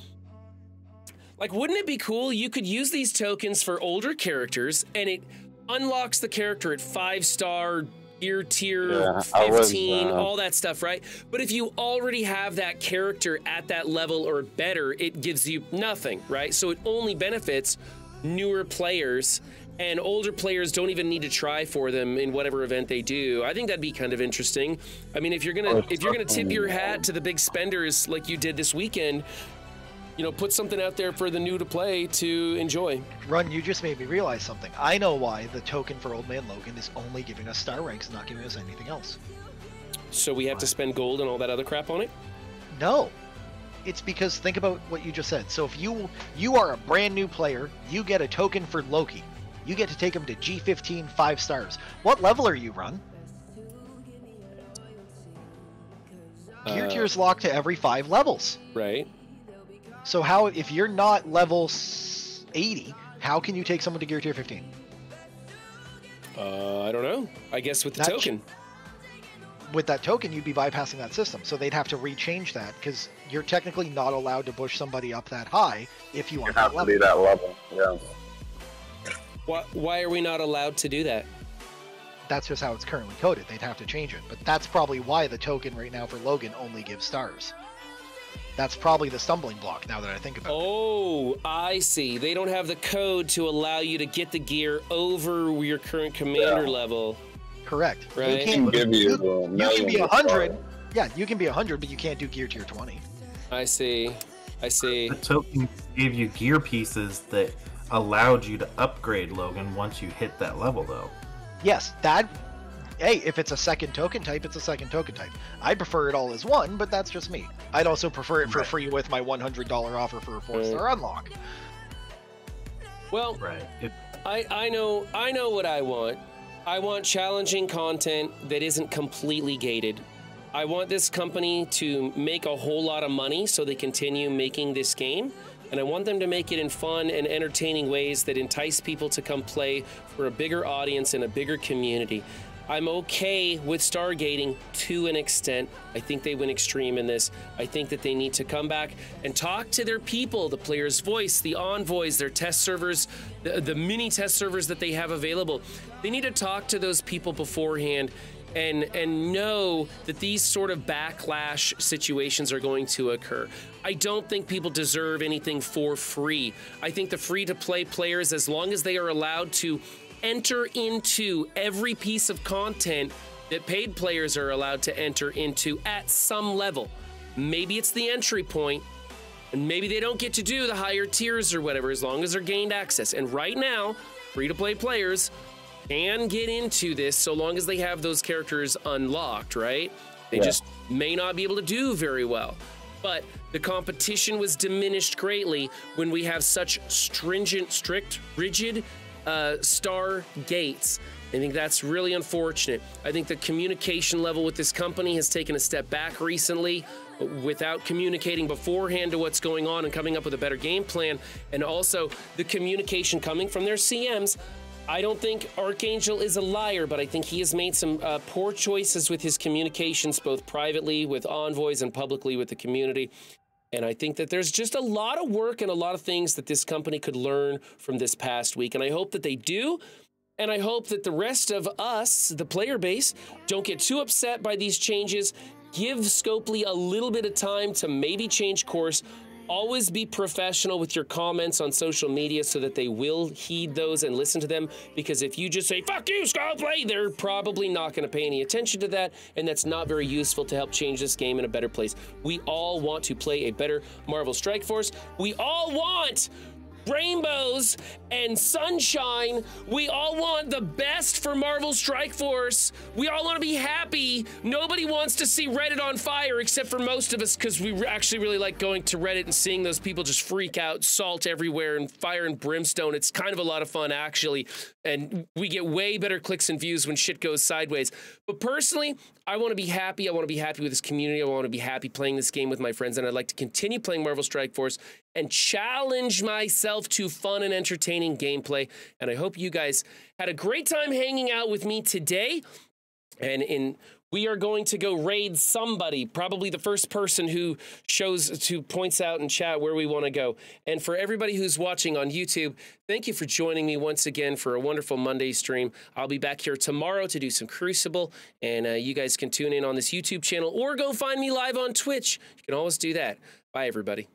wouldn't it be cool? You could use these tokens for older characters and it unlocks the character at 5-star, gear tier 15, all that stuff, right? But if you already have that character at that level or better, it gives you nothing, right? So it only benefits newer players, and older players don't even need to try for them in whatever event they do. I think that'd be kind of interesting. I mean, if you're gonna tip your hat to the big spenders like you did this weekend, put something out there for the new to play to enjoy. Run, you just made me realize something. I know why the token for Old Man Logan is only giving us star ranks, not giving us anything else. So we have to spend gold and all that other crap on it? No. It's because, think about what you just said. So if you are a brand new player, you get a token for Loki. You get to take him to G15 5 stars. What level are you, Run? Gear tiers lock to every 5 levels. Right. So how, if you're not level 80, how can you take someone to gear tier 15? I don't know. I guess with the token. With that token, you'd be bypassing that system. So they'd have to rechange that because you're technically not allowed to push somebody up that high if you want have to be that level. Yeah. Why are we not allowed to do that? That's just how it's currently coded. They'd have to change it. But that's probably why the token right now for Logan only gives stars. That's probably the stumbling block now that I think about it. Oh, I see. They don't have the code to allow you to get the gear over your current commander level. Correct. Right. You can be 100. $100. Yeah, you can be 100, but you can't do gear tier 20. I see. I see. The token gave you gear pieces that allowed you to upgrade Logan once you hit that level, though. Yes, that... Hey, if it's a second token type, it's a second token type. I prefer it all as one, but that's just me. I'd also prefer it for free with my $100 offer for a 4-star unlock. Well, I know what I want. I want challenging content that isn't completely gated. I want this company to make a whole lot of money so they continue making this game. And I want them to make it in fun and entertaining ways that entice people to come play for a bigger audience and a bigger community. I'm okay with stargating to an extent. I think they went extreme in this. I think that they need to come back and talk to their people, the player's voice, the envoys, their test servers, the mini test servers that they have available. They need to talk to those people beforehand and know that these sort of backlash situations are going to occur. I don't think people deserve anything for free. I think the free-to-play players, as long as they are allowed to enter into every piece of content that paid players are allowed to enter into at some level. Maybe it's the entry point, and maybe they don't get to do the higher tiers or whatever, as long as they're gained access. And right now, free-to-play players can get into this so long as they have those characters unlocked, right? They just may not be able to do very well. But the competition was diminished greatly when we have such stringent, strict, rigid star gates. I think that's really unfortunate. I think the communication level with this company has taken a step back recently without communicating beforehand to what's going on and coming up with a better game plan. And also the communication coming from their CMs. I don't think Archangel is a liar, but I think he has made some poor choices with his communications, both privately with envoys and publicly with the community. And I think that there's just a lot of work and a lot of things that this company could learn from this past week. And I hope that they do. And I hope that the rest of us, the player base, don't get too upset by these changes. Give Scopely a little bit of time to maybe change course. Always be professional with your comments on social media so that they will heed those and listen to them. Because if you just say, fuck you, Scopely, they're probably not going to pay any attention to that. And that's not very useful to help change this game in a better place. We all want to play a better Marvel Strike Force. We all want rainbows and sunshine. We all want the best for Marvel Strike Force. We all want to be happy. Nobody wants to see Reddit on fire except for most of us, because we actually really like going to Reddit and seeing those people just freak out, salt everywhere and fire and brimstone. It's kind of a lot of fun, actually. And we get way better clicks and views when shit goes sideways. But personally, I want to be happy. I want to be happy with this community. I want to be happy playing this game with my friends. And I'd like to continue playing Marvel Strike Force and challenge myself to fun and entertaining gameplay. And I hope you guys had a great time hanging out with me today. And we are going to go raid somebody, probably the first person who points out in chat where we want to go. And for everybody who's watching on YouTube, thank you for joining me once again for a wonderful Monday stream. I'll be back here tomorrow to do some Crucible, and you guys can tune in on this YouTube channel or go find me live on Twitch. You can always do that. Bye, everybody.